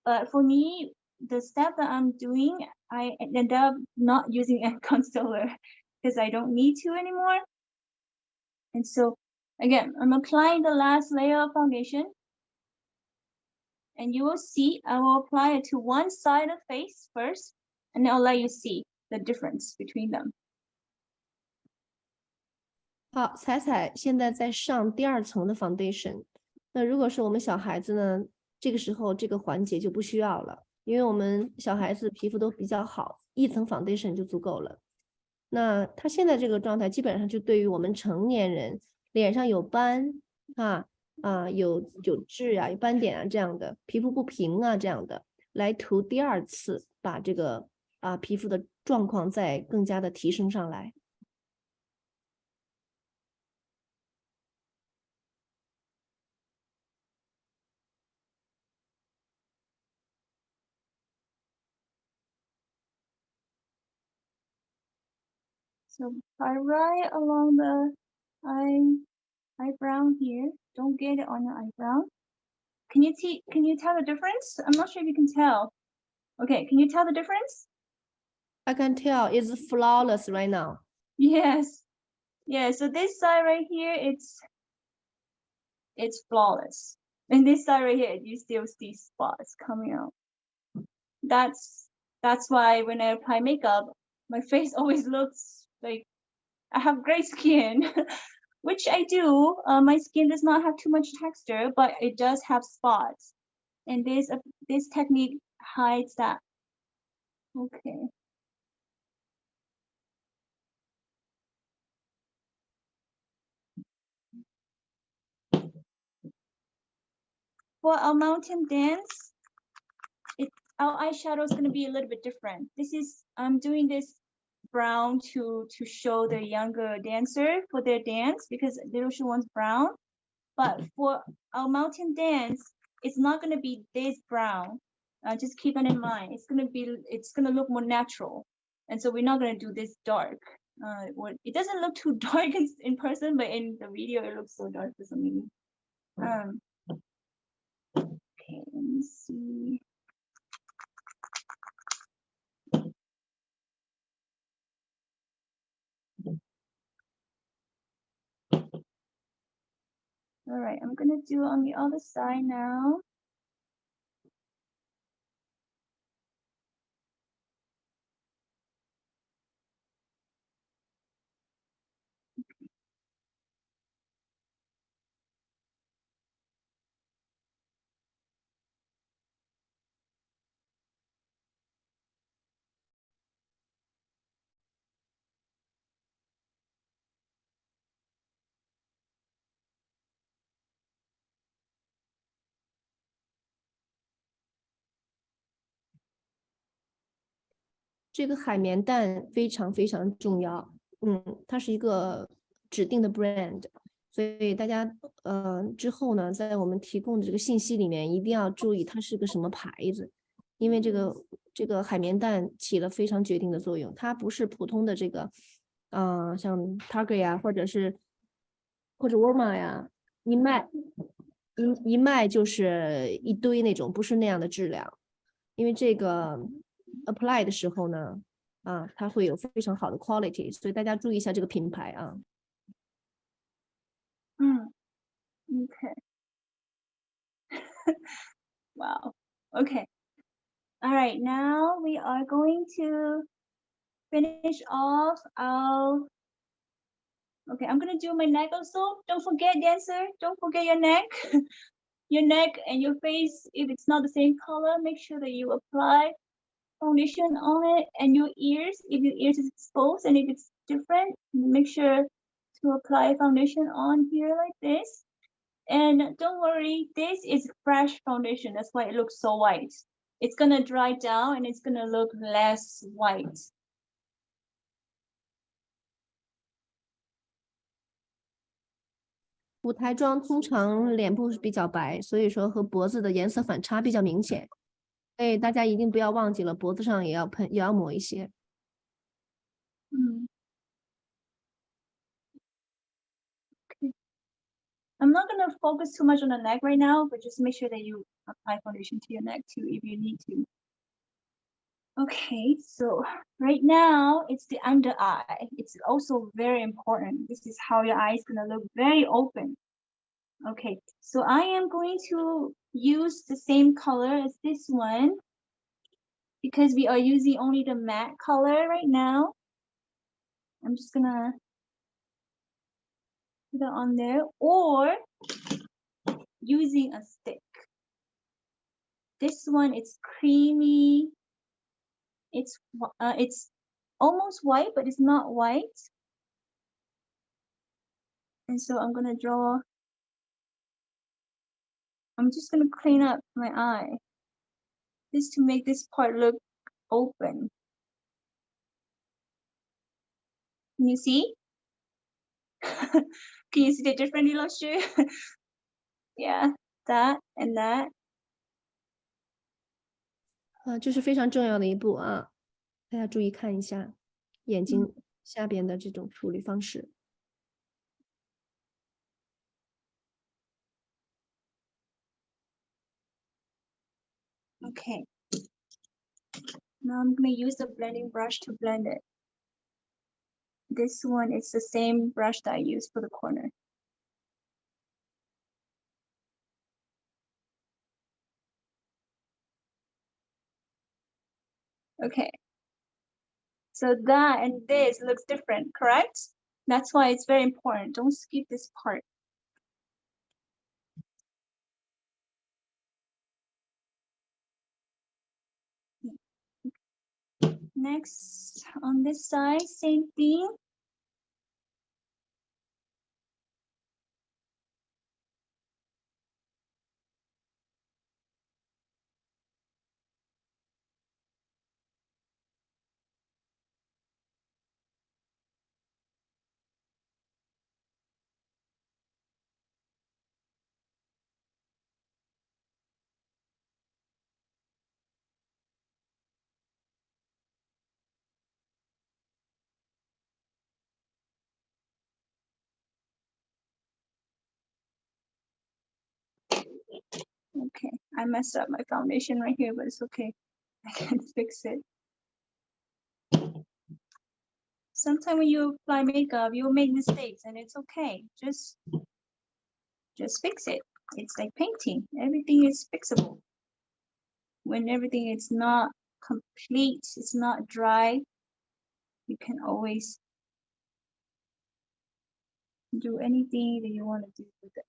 but for me, the step that I'm doing, I end up not using a concealer because I don't need to anymore. And so again, I'm applying the last layer of foundation. And you will see, I will apply it to one side of face first, and I'll let you see the difference between them. 好，彩彩现在在上第2层的 foundation。那如果是我们小孩子呢，这个时候这个环节就不需要了，因为我们小孩子皮肤都比较好，1层 foundation 就足够了。那他现在这个状态基本上就对于我们成年人脸上有斑有痣啊、有斑点啊这样的，皮肤不平啊这样的，来涂第2次，把这个皮肤的状况再更加的提升上来。So apply right along the eyebrow here. Don't get it on your eyebrow. Can you tell the difference? I'm not sure if you can tell. Okay, can you tell the difference? I can tell it's flawless right now. Yes. Yeah, so this side right here, it's flawless. And this side right here, you still see spots coming out. That's why when I apply makeup, my face always looks like I have great skin, which I do. My skin does not have too much texture, but it does have spots. And this technique hides that. Okay. For our mountain dance, our eyeshadow is going to be a little bit different. I'm doing this brown to show the younger dancer for their dance because little she wants brown. But for our mountain dance, it's not going to be this brown. Just keep it in mind. It's gonna look more natural, and so we're not going to do this dark. It doesn't look too dark in person, but in the video it looks so dark for some reason. Okay, let me see. All right, I'm gonna do on the other side now.这个海绵蛋非常非常重要，它是一个指定的 brand， 所以大家之后呢，在我们提供的这个信息里面一定要注意它是个什么牌子，因为这个海绵蛋起了非常决定的作用，它不是普通的这个像 Target 呀，或者 Walmart 呀，一卖就是一堆那种，不是那样的质量，因为这个apply 的时候呢，它会有非常好的 quality， 所以大家注意一下这个品牌啊。Okay. Wow. Okay. All right, now we are going to finish off our Okay, I'm gonna do my neck also. Don't forget, dancer, don't forget your neck. Your neck and your face, if it's not the same color, make sure that you apply foundation on it. And your ears, if your ears is exposed and if it's different, make sure to apply foundation on here like this. And don't worry, this is fresh foundation. That's why it looks so white. It's gonna dry down and it's gonna look less white. 舞台妆通常脸部是比较白，所以说和脖子的颜色反差比较明显。所以大家一定不要忘记了，脖子上也要喷，也要抹一些。Okay. I'm not gonna focus too much on the neck right now, but just make sure that you apply foundation to your neck too if you need to. Okay, so right now it's the under eye. It's also very important. This is how your eye is gonna look very open. Okay, so I am going to use the same color as this one because we are using only the matte color right now. I'm just gonna put it on there, or using a stick. This one is creamy. It's almost white, but it's not white. And so I'm gonna draw. I'm just gonna clean up my eye just to make this part look open. Can you see? Can you see the different little shoe? Yeah, that and that. 这是非常重要的一步啊，大家注意看一下眼睛下边的这种处理方式。Okay. Now I'm gonna use the blending brush to blend it. This one is the same brush that I used for the corner. Okay. So that and this looks different, correct? That's why it's very important. Don't skip this part. Next, on this side, same thing. Okay, I messed up my foundation right here, but it's okay. I can fix it. Sometimes when you apply makeup, you'll make mistakes and it's okay. Just fix it. It's like painting. Everything is fixable. When everything is not complete, it's not dry, you can always do anything that you want to do with it.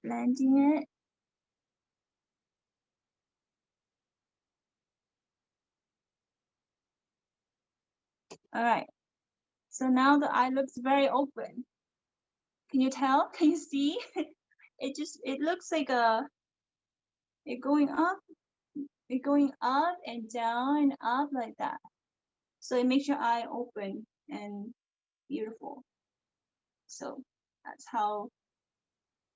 Blending it. All right. So now the eye looks very open. Can you tell? Can you see? It looks like it going up and down and up like that. So it makes your eye open and beautiful. So that's how.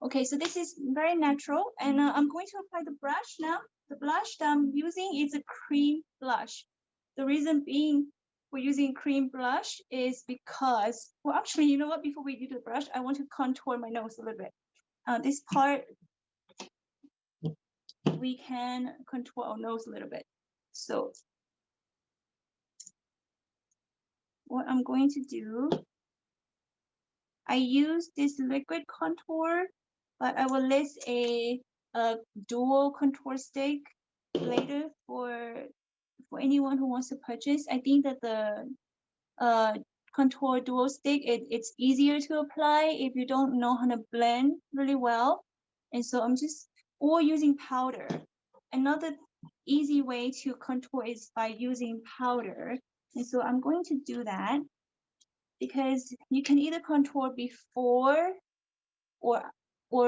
Okay, so this is very natural, and I'm going to apply the brush now. The blush that I'm using is a cream blush. The reason being we're using cream blush is because, well, actually, you know what? Before we do the brush, I want to contour my nose a little bit. This part, we can contour our nose a little bit. So what I'm going to do, I use this liquid contour, but I will list a dual contour stick later for anyone who wants to purchase. I think that the contour dual stick, it's easier to apply if you don't know how to blend really well. And so I'm just, or using powder. Another easy way to contour is by using powder. And so I'm going to do that because you can either contour before or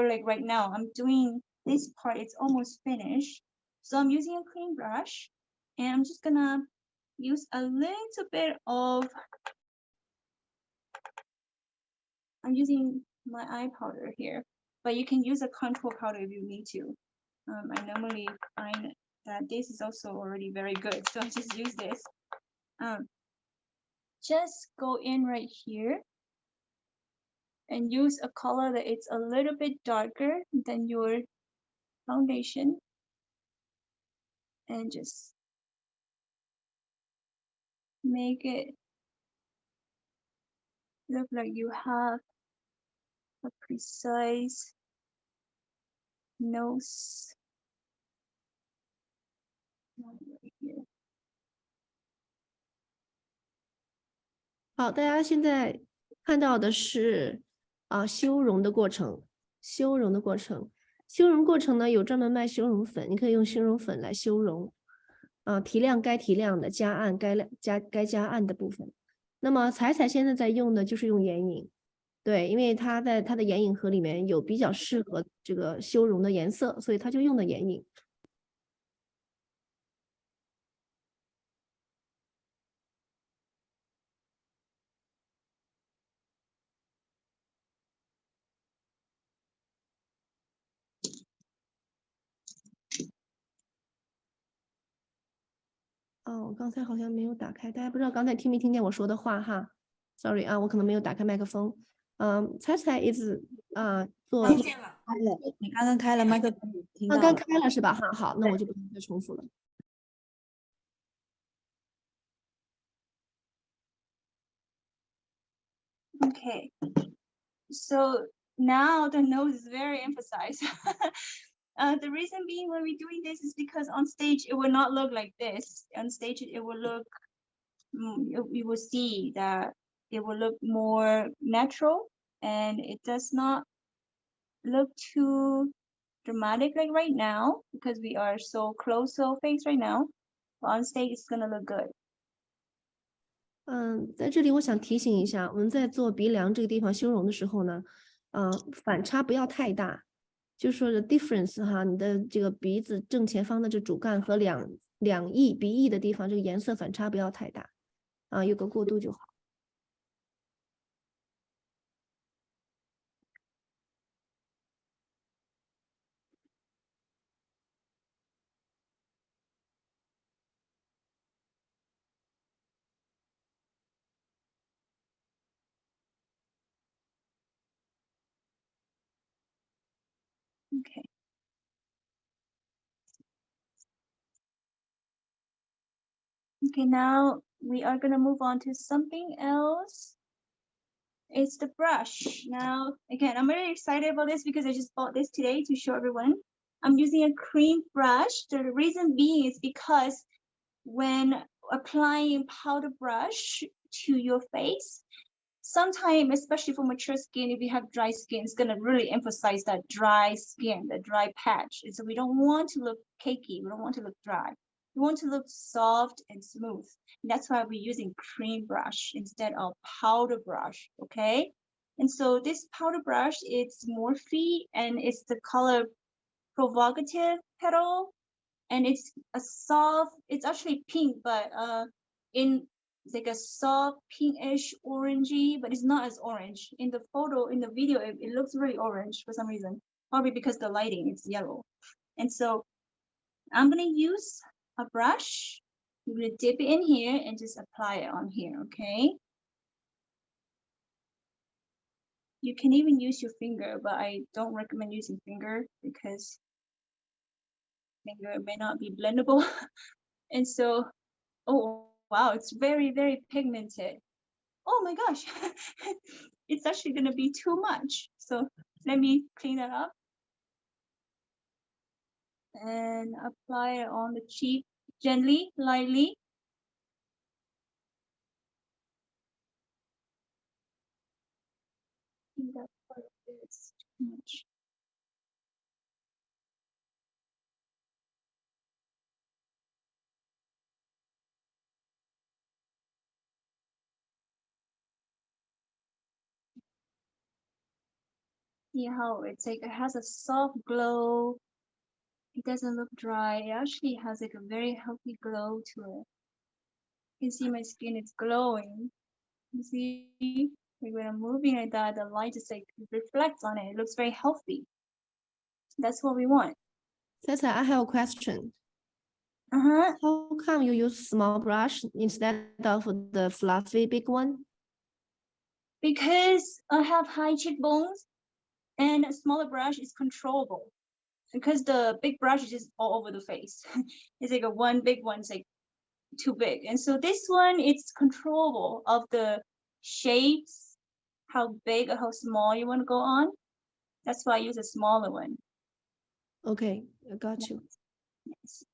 like right now, I'm doing this part, it's almost finished. So I'm using a clean brush and I'm just gonna use a little bit of, I'm using my eye powder here, but you can use a contour powder if you need to. I normally find that this is also already very good, so I just use this. Just go in right here and use a color that it's a little bit darker than your foundation, and just make it look like you have a precise nose right here. 好，大家现在看到的是修容的过程。修容的过程，修容过程呢有专门卖修容粉，你可以用修容粉来修容。提亮该提亮的，加暗该加暗的部分。那么彩彩现在在用的就是用眼影，对，因为它在它的眼影盒里面有比较适合这个修容的颜色，所以它就用的眼影。哦，我刚才好像没有打开，大家不知道刚才听没听见我说的话哈 ？Sorry 啊，我可能没有打开麦克风。彩彩一直做，听见了。开了，你刚刚开了麦克风，听到刚刚了。开了是吧？哈，好，那我就不再重复了。Okay, so now the nose is very emphasized. The reason being when we're doing this is because on stage it will not look like this. On stage it will look, we will see that it will look more natural and it does not look too dramatic like right now because we are so close to our face right now. But on stage it's gonna look good. 在这里我想提醒一下，我们在做鼻梁这个地方修容的时候呢，反差不要太大，就说的 difference 哈，你的这个鼻子正前方的这主干和两翼鼻翼的地方，这个颜色反差不要太大，有个过渡就好。Okay. Okay, now we are gonna move on to something else. It's the brush. Now, again, I'm really excited about this because I just bought this today to show everyone. I'm using a cream brush. The reason being is because when applying powder brush to your face, sometimes, especially for mature skin, if you have dry skin, it's gonna really emphasize that dry skin, the dry patch. And so we don't want to look cakey. We don't want to look dry. We want to look soft and smooth. And that's why we're using cream brush instead of powder brush, okay? And so this powder brush, it's Morphe and it's the color Provocative Petal. And it's a soft, it's actually pink, but it's like a soft pinkish orangey, but it's not as orange. In the photo, in the video, it looks really orange for some reason, probably because the lighting, it's yellow. And so I'm gonna use a brush. I'm gonna dip it in here and just apply it on here, okay? You can even use your finger, but I don't recommend using finger because finger may not be blendable. And so, oh, wow, it's very, very pigmented. Oh my gosh, it's actually gonna be too much. So let me clean that up. and apply it on the cheek gently, lightly. I think that part is too much. See how it's like it has a soft glow. It doesn't look dry. It actually has like a very healthy glow to it. You can see my skin is glowing. You see, like when I'm moving like that, the light just like reflects on it. It looks very healthy. That's what we want. Caicai, I have a question. Uh-huh. How come you use small brush instead of the fluffy big one? Because I have high cheekbones and a smaller brush is controllable. Because the big brush is just all over the face. It's like a one big one's like too big. And so this one, it's controllable of the shapes, how big or how small you want to go on. That's why I use a smaller one. Okay, I got you. Yes.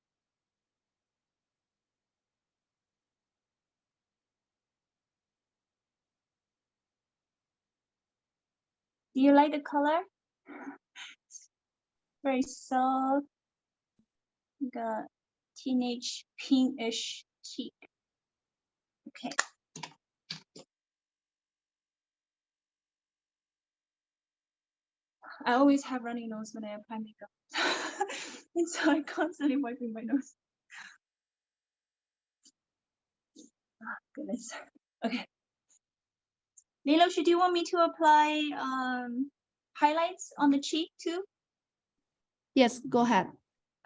Do you like the color? Very soft. Got teenage pinkish cheek. Okay. I always have runny nose when I apply makeup. And so I'm constantly wiping my nose. Oh, goodness. Okay. Lilo, should you want me to apply highlights on the cheek too? Yes, go ahead.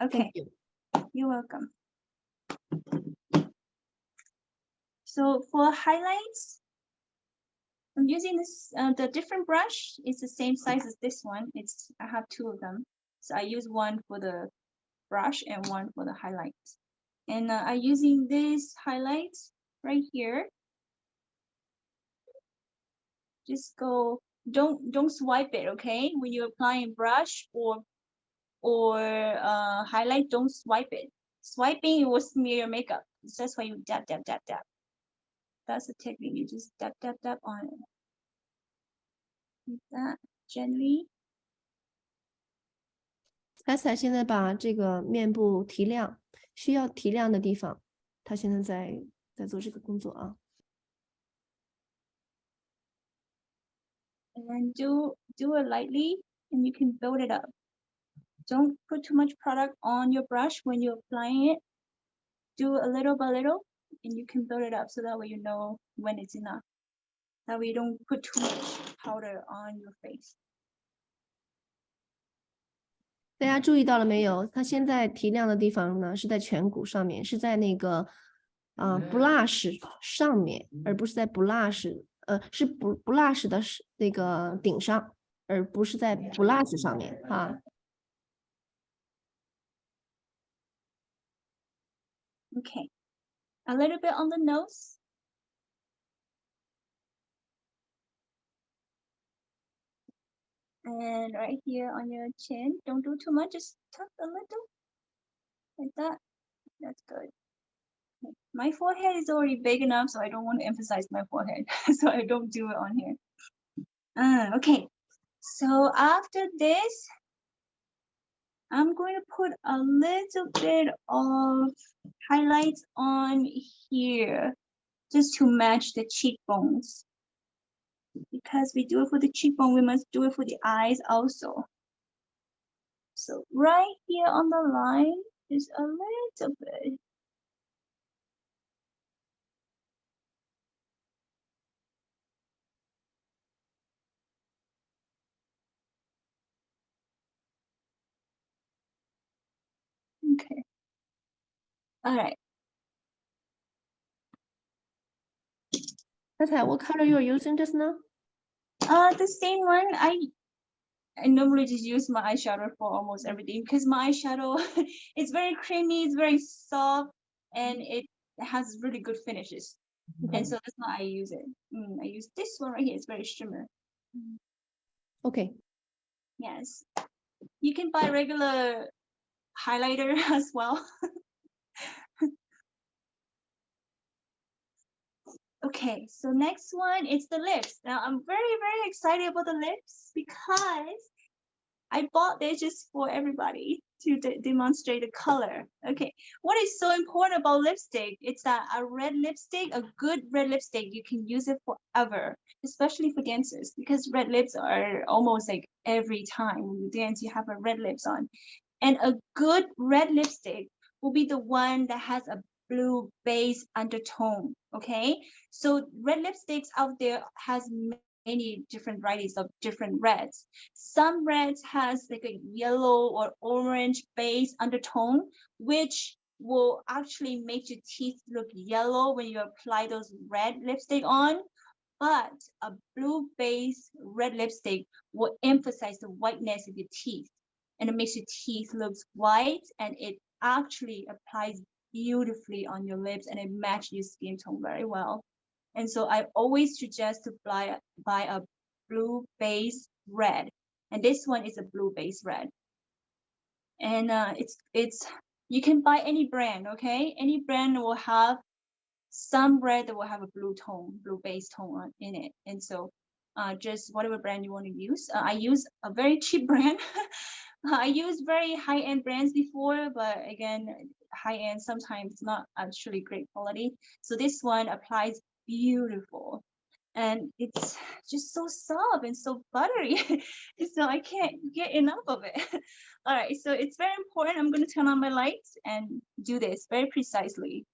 Okay, Thank you. you're welcome. So for highlights, I'm using this, the different brush is the same size as this one. I have two of them. So I use one for the brush and one for the highlights. And I'm using this highlights right here. Just go, don't swipe it, okay? When you're applying brush or highlight, don't swipe it. Swiping, it will smear your makeup. So that's why you dab, dab, dab, dab. That's the technique. You just dab, dab, dab on it. Like that, gently. Caicai现在把这个面部提亮，需要提亮的地方，他现在在做这个工作啊。And do it lightly, and you can build it up. Don't put too much product on your brush when you're applying it. Do a little by little, and you can build it up so that way you know when it's enough. That way you don't put too much powder on your face. 大家注意到了没有？它现在提亮的地方呢，是在颧骨上面，是在那个blush 上面，而不是在 blush，是 blush 的那个顶上，而不是在 blush 上面哈。Okay, a little bit on the nose. And right here on your chin, don't do too much, just tuck a little, like that. That's good. Okay. My forehead is already big enough, so I don't want to emphasize my forehead, so I don't do it on here. Okay, so after this, I'm going to put a little bit of highlights on here, just to match the cheekbones. Because we do it for the cheekbone, we must do it for the eyes also. So right here on the line, just a little bit. Okay. All right. Caicai, what color you are using just now? The same one. I normally just use my eyeshadow for almost everything because my eyeshadow it's very creamy, it's very soft, and it has really good finishes. And so that's why I use it. I use this one right here. It's very shimmer. Okay. Yes. You can buy regular highlighter as well. Okay, so next one is the lips. Now I'm very, very excited about the lips because I bought this just for everybody to demonstrate the color. Okay, what is so important about lipstick? It's that a red lipstick, a good red lipstick, you can use it forever, especially for dancers, because red lips are almost like every time when you dance, you have a red lips on. And a good red lipstick will be the one that has a blue base undertone, okay? So red lipsticks out there has many different varieties of different reds. Some reds has like a yellow or orange base undertone, which will actually make your teeth look yellow when you apply those red lipstick on. But a blue base red lipstick will emphasize the whiteness of your teeth, and it makes your teeth looks white, and it actually applies beautifully on your lips, and it matches your skin tone very well. And so I always suggest to buy a blue base red, and this one is a blue base red. And it's you can buy any brand, okay? Any brand will have some red that will have a blue tone, blue base tone in it. And so just whatever brand you want to use. I use a very cheap brand. I used very high-end brands before, but again, high-end sometimes not actually great quality. So this one applies beautiful, and it's just so soft and so buttery. So I can't get enough of it. All right, so it's very important. I'm going to turn on my lights and do this very precisely.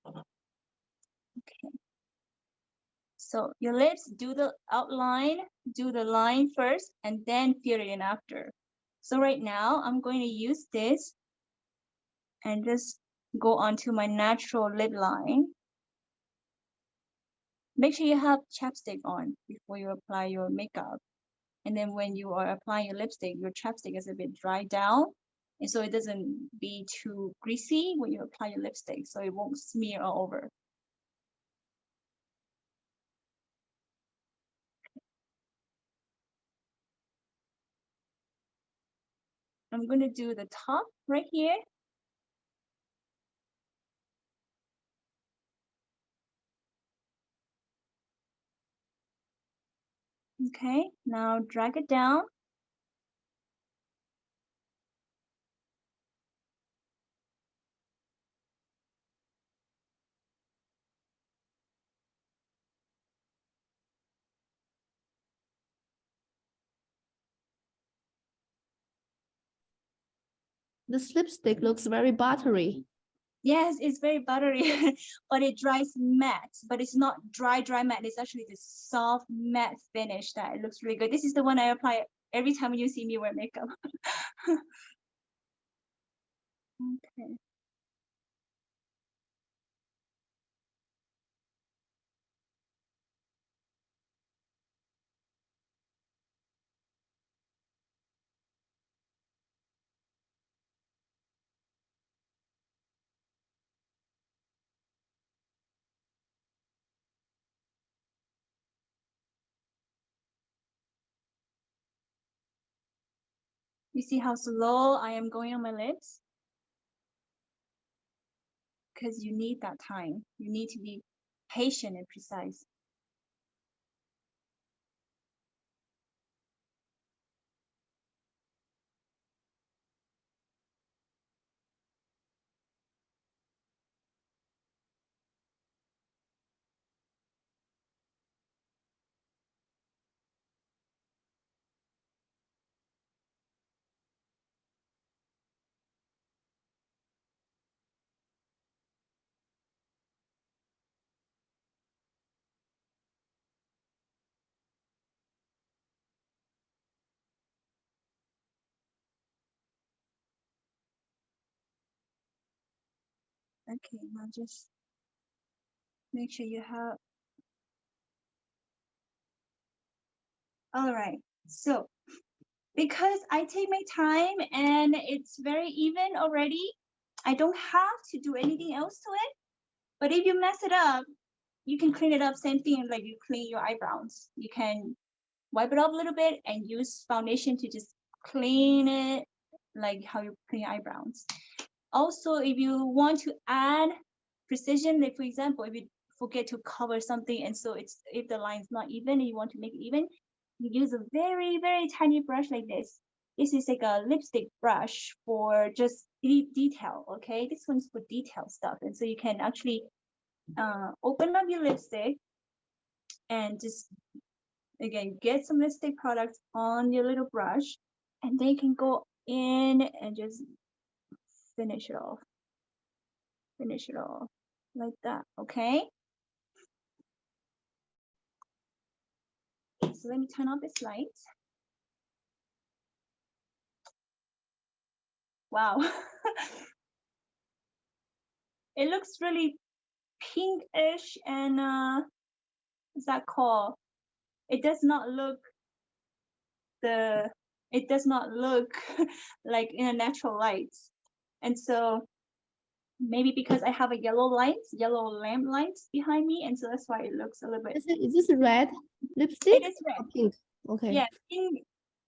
Okay. So your lips, do the outline, do the line first, and then fill it in after. So right now, I'm going to use this and just go onto my natural lip line. Make sure you have chapstick on before you apply your makeup. And then when you are applying your lipstick, your chapstick is a bit dried down. And so it doesn't be too greasy when you apply your lipstick, so it won't smear all over. I'm going to do the top right here. Okay, now drag it down. This lipstick looks very buttery. Yes, it's very buttery, but it dries matte, but it's not dry matte. It's actually the soft matte finish that it looks really good. This is the one I apply every time you see me wear makeup. Okay. You see how slow I am going on my lips? Because you need that time. You need to be patient and precise. Okay, now just make sure you have. All right, so because I take my time and it's very even already, I don't have to do anything else to it. But if you mess it up, you can clean it up, same thing like you clean your eyebrows. You can wipe it off a little bit and use foundation to just clean it like how you clean your eyebrows. Also, if you want to add precision, like for example, if you forget to cover something, and so it's if the line's not even and you want to make it even, you use a very, very tiny brush like this. This is like a lipstick brush for just detail, okay? This one's for detail stuff. And so you can actually open up your lipstick and just, again, get some lipstick products on your little brush, and they can go in and just finish it off. Finish it off like that, okay? So let me turn off this light. Wow. It looks really pinkish and what's that called? It does not look like in a natural light. And so maybe because I have a yellow lamp lights behind me, and so that's why it looks a little bit. Is this red lipstick? It is red. Or pink. Okay. Yeah,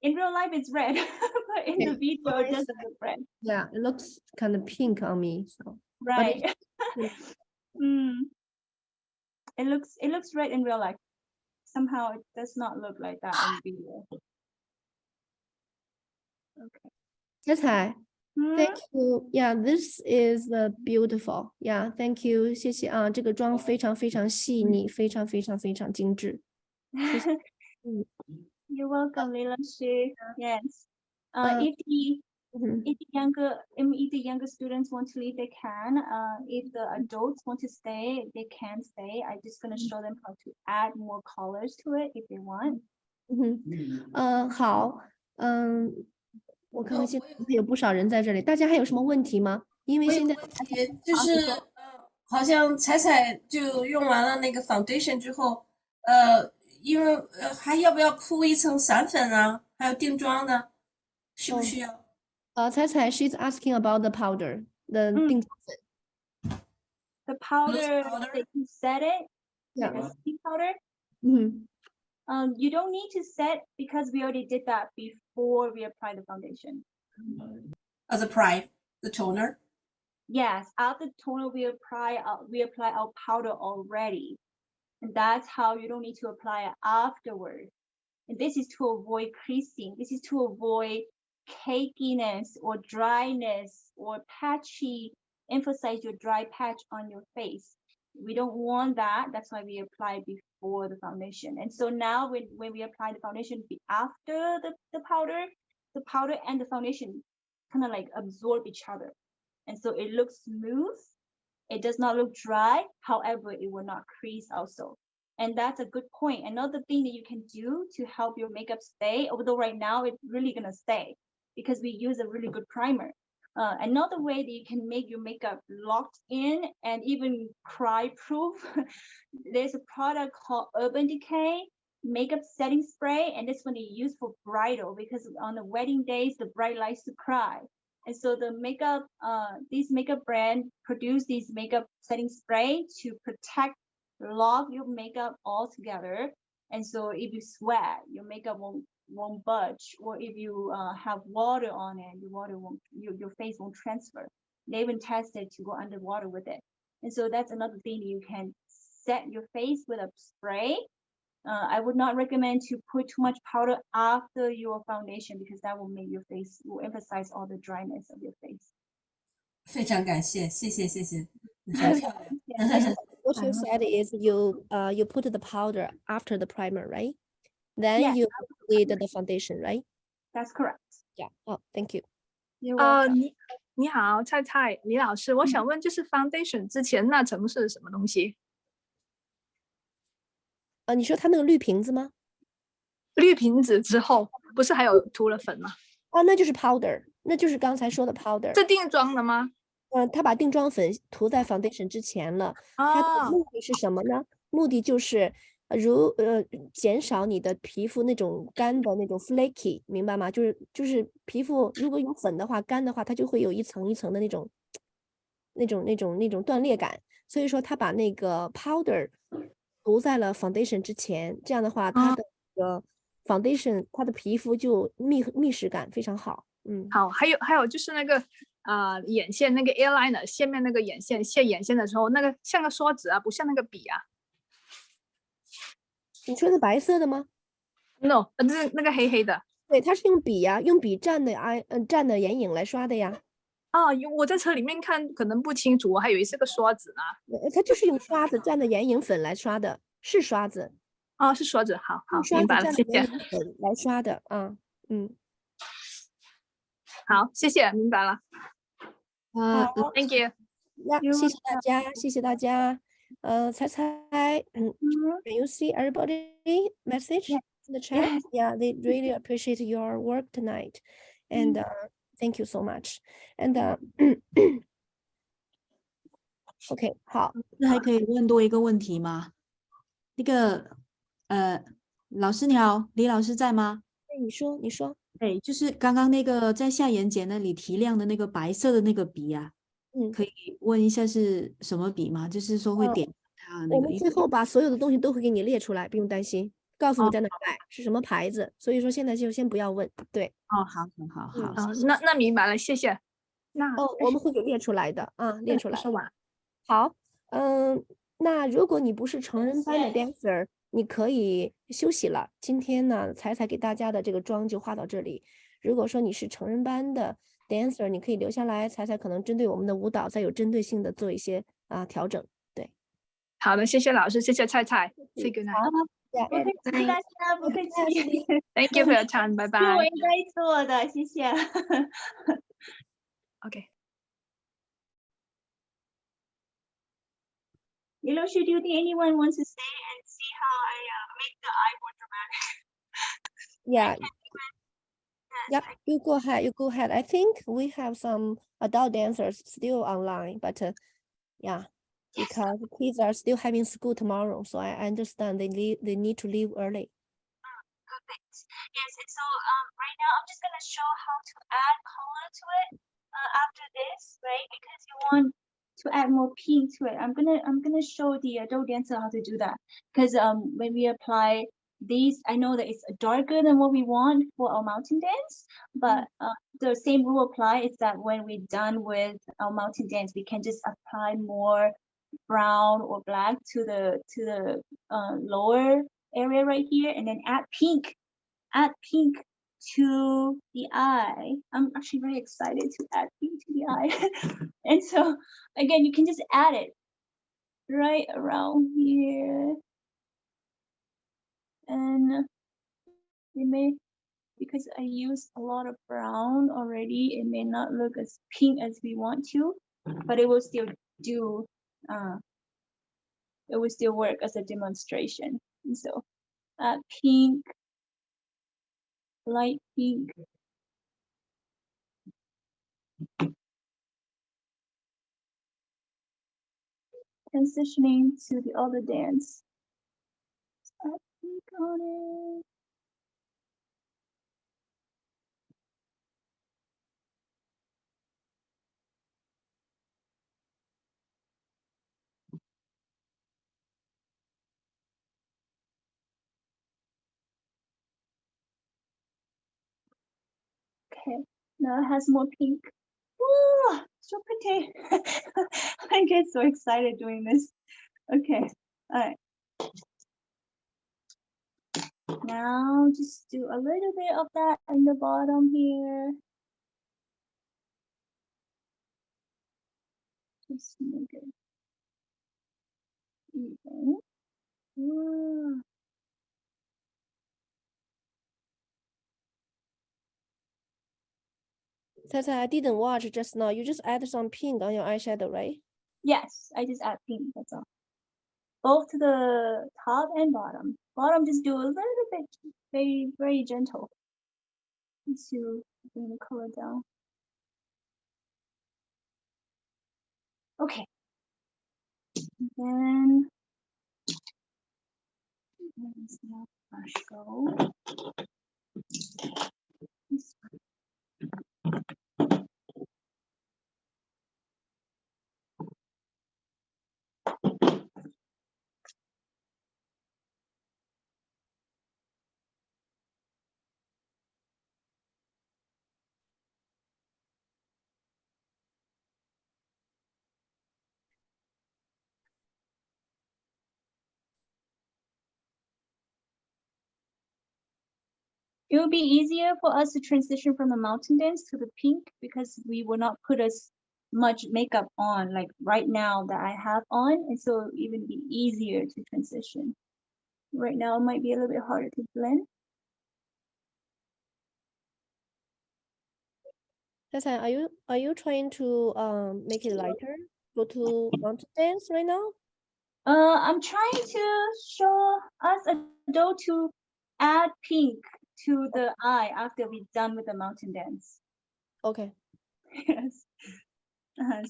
in real life it's red, but in the Okay. video it doesn't look red. Yeah, it looks kind of pink on me. So Right. It looks red in real life. Somehow it does not look like that in video. Okay. Caicai, Hmm? thank you. Yeah, this is beautiful. Yeah, thank you. 谢谢啊，这个妆非常非常细腻，非常非常非常精致。谢谢。You're welcome, Leila Shi. Yes. Uh, If the Mhm. if the younger students want to leave, they can. If the adults want to stay, they can stay. I'm just gonna show them how to add more colors to it if they want. 好，我看看现在我有不少人在这里，大家还有什么问题吗？因为我有现在个问题，就是好像彩彩就用完了那个 foundation 之后，因为还要不要铺一层散粉啊？还有定妆呢？需不需要？彩彩 she's asking about the powder, the 定妆粉。 The powder, powder? that you set it, like Yeah. a stick powder. 嗯 You don't need to set because we already did that before we apply the foundation. As a prime, the toner. Yes, after toner we apply our powder already, and that's how you don't need to apply it afterward. And this is to avoid creasing. This is to avoid cakiness or dryness or patchy. Emphasize your dry patch on your face. We don't want that. That's why we apply before the foundation. And so now when we apply the foundation after the powder and the foundation kind of like absorb each other. And so it looks smooth. It does not look dry. However, it will not crease also. And that's a good point. Another thing that you can do to help your makeup stay, although right now it's really gonna stay because we use a really good primer. Another way that you can make your makeup locked in and even cry proof, there's a product called Urban Decay makeup setting spray, and this one is used for bridal because on the wedding days the bride likes to cry. And so the makeup, these makeup brand produce these makeup setting spray to protect, lock your makeup all together. And so if you sweat, your makeup won't budge, or if you have water on it, your face won't transfer. They even tested to go underwater with it. And so that's another thing you can set your face with a spray. I would not recommend to put too much powder after your foundation because that will make your face, will emphasize all the dryness of your face. 非常感谢，谢谢，谢谢，很漂亮。 What you said is you put the powder after the primer, right? Then Yes. you apply the foundation, right? That's correct. Yeah. Oh, thank you. You're welcome. 你好，菜菜李老师，我想问，就是 foundation 之前那层是什么东西？你说它那个绿瓶子吗？绿瓶子之后不是还有涂了粉吗？那就是 powder， 那就是刚才说的 powder。这定妆的吗？他把定妆粉涂在 foundation 之前了。它的目的是什么呢？目的就是减少你的皮肤那种干的那种 flaky， 明白吗？就是皮肤如果有粉的话，干的话，它就会有一层一层的那种断裂感。所以说，他把那个 powder 涂在了 foundation 之前，这样的话，它的foundation 它的皮肤就密实感非常好。好，还有就是那个眼线那个 airliner 下面那个眼线卸眼线的时候，那个像个刷子啊，不像那个笔啊。你说的白色的吗？ No，就是那个黑黑的。对，它是用笔呀，用笔蘸的蘸的眼影来刷的呀。我在车里面看可能不清楚，我还以为是个刷子呢。它就是用刷子蘸的眼影粉来刷的，是刷子。是刷子，好，用刷子明白了，谢谢。蘸的眼影粉来刷的啊，好，谢谢，明白了。好，Thank you。呀，谢谢大家，谢谢大家。猜猜，Can you see everybody message in the chat? Yes. Yeah, they really appreciate your work tonight, and thank you so much. And OK， 好，那还可以问多一个问题吗？那个老师你好，李老师在吗？你说，你说。对，就是刚刚那个在下眼睑那里提亮的那个白色的那个笔啊，可以问一下是什么笔吗？就是说会点它那个。我们最后把所有的东西都会给你列出来，不用担心，告诉你在哪买，是什么牌子。所以说现在就先不要问，对。好，那明白了，谢谢。我们会给列出来的啊，列出来。说完。好，那如果你不是成人班的 dancer，你可以休息了。今天呢，彩彩给大家的这个妆就画到这里。如果说你是成人班的 dancer，你可以留下来，彩彩可能针对我们的舞蹈再有针对性的做一些调整。对，好的，谢谢老师，谢谢菜菜。Say good night。不客气，大家不客气。Thank you for your time，拜拜。是我应该做的，谢谢。OK。Yellow, do you think anyone wants to stay and see how I make the eye more dramatic? Yeah, you go ahead. You go ahead. I think we have some adult dancers still online, but yeah, because kids are still having school tomorrow, so I understand they need to leave early. Perfect. Yes, and so right now I'm just gonna show how to add color to it after this, right? Because you want to add more pink to it. I'm gonna show the adult dancer how to do that. Because when we apply these, I know that it's darker than what we want for our mountain dance, but the same rule apply is that when we're done with our mountain dance, we can just apply more brown or black to the lower area right here, and then add pink to the eye. I'm actually very excited to add pink to the eye. And so again, you can just add it right around here. And it may, because I used a lot of brown already, it may not look as pink as we want to, but it will still do, it will still work as a demonstration. And so pink, light pink. Transitioning to the other dance. Pink on it. Okay, now it has more pink. Ooh, so pretty. I get so excited doing this. Okay, all right. Now just do a little bit of that in the bottom here. Just make it even. Ooh. Tata, I didn't watch just now. You just add some pink on your eyeshadow, right? Yes, I just add pink, that's all. Both to the top and bottom. Bottom just do a little bit, very, very gentle. To bring the color down. Okay. Then let's now brush go. This It would be easier for us to transition from the mountain dance to the pink because we will not put as much makeup on like right now that I have on, and so it would be easier to transition. Right now it might be a little bit harder to blend. Caicai, are you trying to make it lighter? Go to mountain dance right now? I'm trying to show us a dough to add pink to the eye after we're done with the mountain dance. Okay. Yes.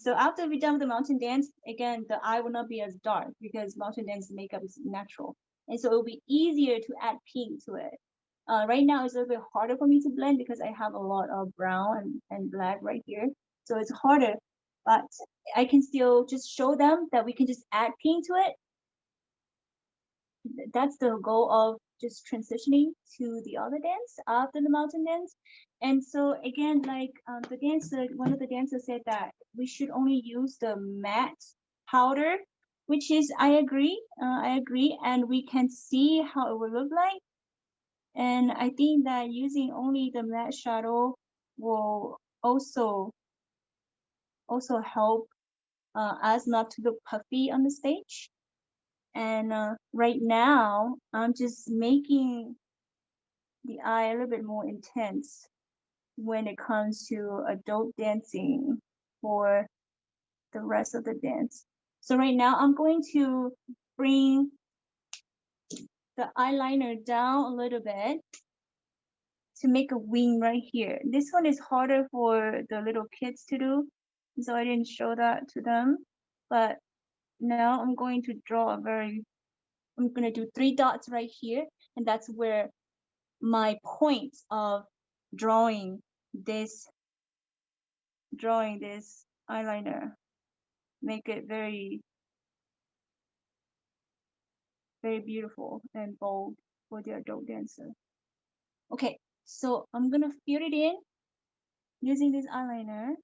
So after we're done with the mountain dance, again, the eye will not be as dark because mountain dance makeup is natural. And so it'll be easier to add pink to it. Right now it's a little bit harder for me to blend because I have a lot of brown and black right here. So it's harder, but I can still just show them that we can just add pink to it. That's the goal of just transitioning to the other dance after the mountain dance. And so again, like the dancer, one of the dancers said that we should only use the matte powder, which is I agree, and we can see how it will look like. And I think that using only the matte shadow will also help us not to look puffy on the stage. And right now, I'm just making the eye a little bit more intense when it comes to adult dancing for the rest of the dance. So right now, I'm going to bring the eyeliner down a little bit to make a wing right here. This one is harder for the little kids to do, so I didn't show that to them. But now I'm going to draw I'm going to do 3 dots right here, and that's where my point of drawing this eyeliner, make it very beautiful and bold for the adult dancer. Okay, so I'm gonna fill it in using this eyeliner.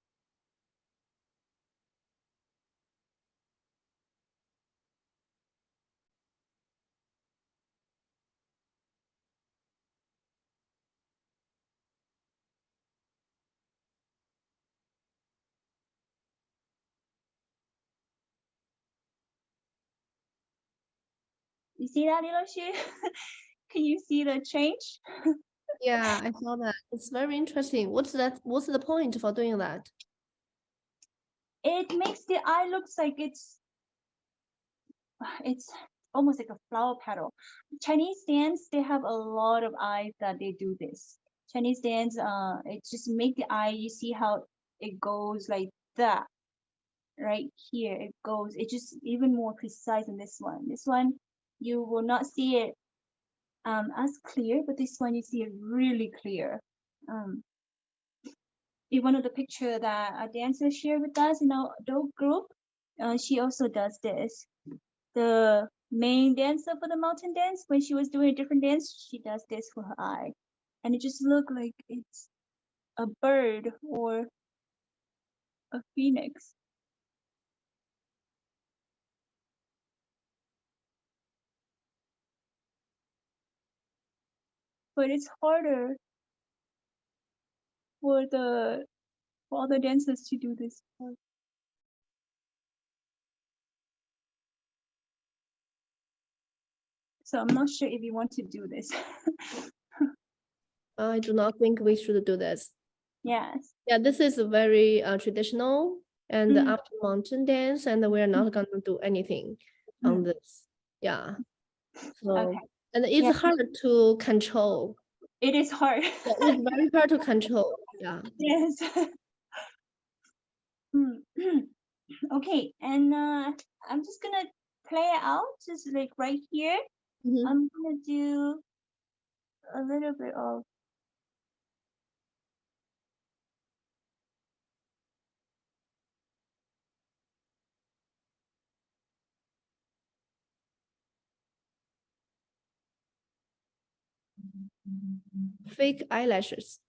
You see that, little Shu? Can you see the change? Yeah, I saw that. It's very interesting. What's that? What's the point for doing that? It makes the eye looks like it's almost like a flower petal. Chinese dance, they have a lot of eyes that they do this. Chinese dance, it just make the eye, you see how it goes like that. Right here, it goes, it's just even more precise than this one. This one, you will not see it as clear, but this one you see it really clear. In one of the picture that a dancer shared with us in our adult group, she also does this. The main dancer for the mountain dance, when she was doing a different dance, she does this for her eye. And it just look like it's a bird or a phoenix. But it's harder for all the dancers to do this part. So I'm not sure if you want to do this. I do not think we should do this. Yes. Yeah, this is very traditional and Mm. after mountain dance, and we're not gonna do anything on this. Yeah. So Okay. and it's Yeah. hard to control. It is hard. Yeah, it's very hard to control. Yeah. Yes. Okay, and I'm just gonna play it out, just like right here. Mhm. I'm gonna do a little bit of Fake eyelashes.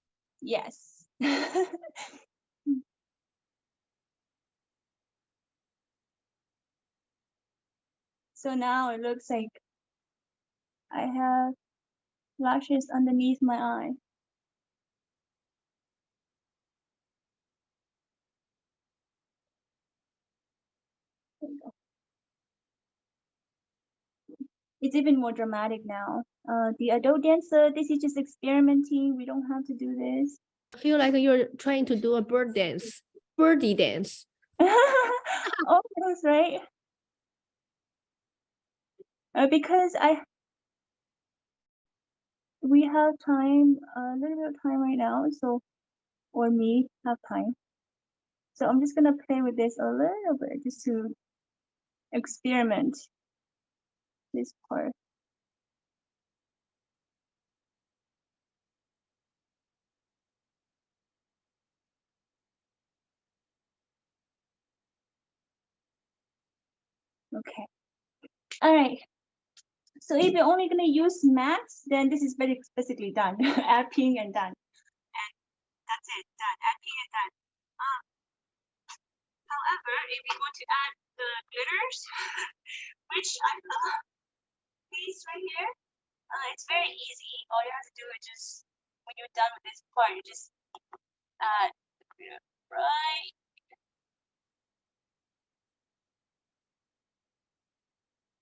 yes. So now it looks like I have lashes underneath my eye. There we go. It's even more dramatic now. The adult dancer, this is just experimenting. We don't have to do this. I feel like you're trying to do a bird dance, birdie dance. Almost, right? Because we have time, a little bit of time right now, so, or me have time. So I'm just gonna play with this a little bit just to experiment this part. Okay. All right. So if you're only gonna use mattes, then this is basically done. Add pink and done. And that's it, done. Add pink and done. However, if you want to add the glitters, which I love, these right here, it's very easy. All you have to do is just, when you're done with this part, you just add the glitter right.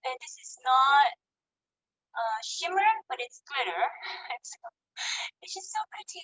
And this is not shimmer, but it's glitter. It's just so pretty.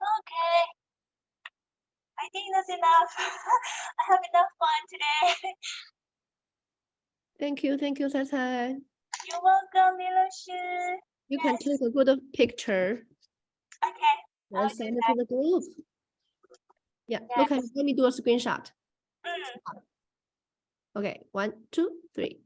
Okay. I think that's enough. I have enough fun today. Thank you, Caicai. You're welcome, Miloshi. You can take a good picture Okay. I'll and do send it to the group. Yeah, look at, let me do a screenshot. Mm. Okay, 1, 2, 3.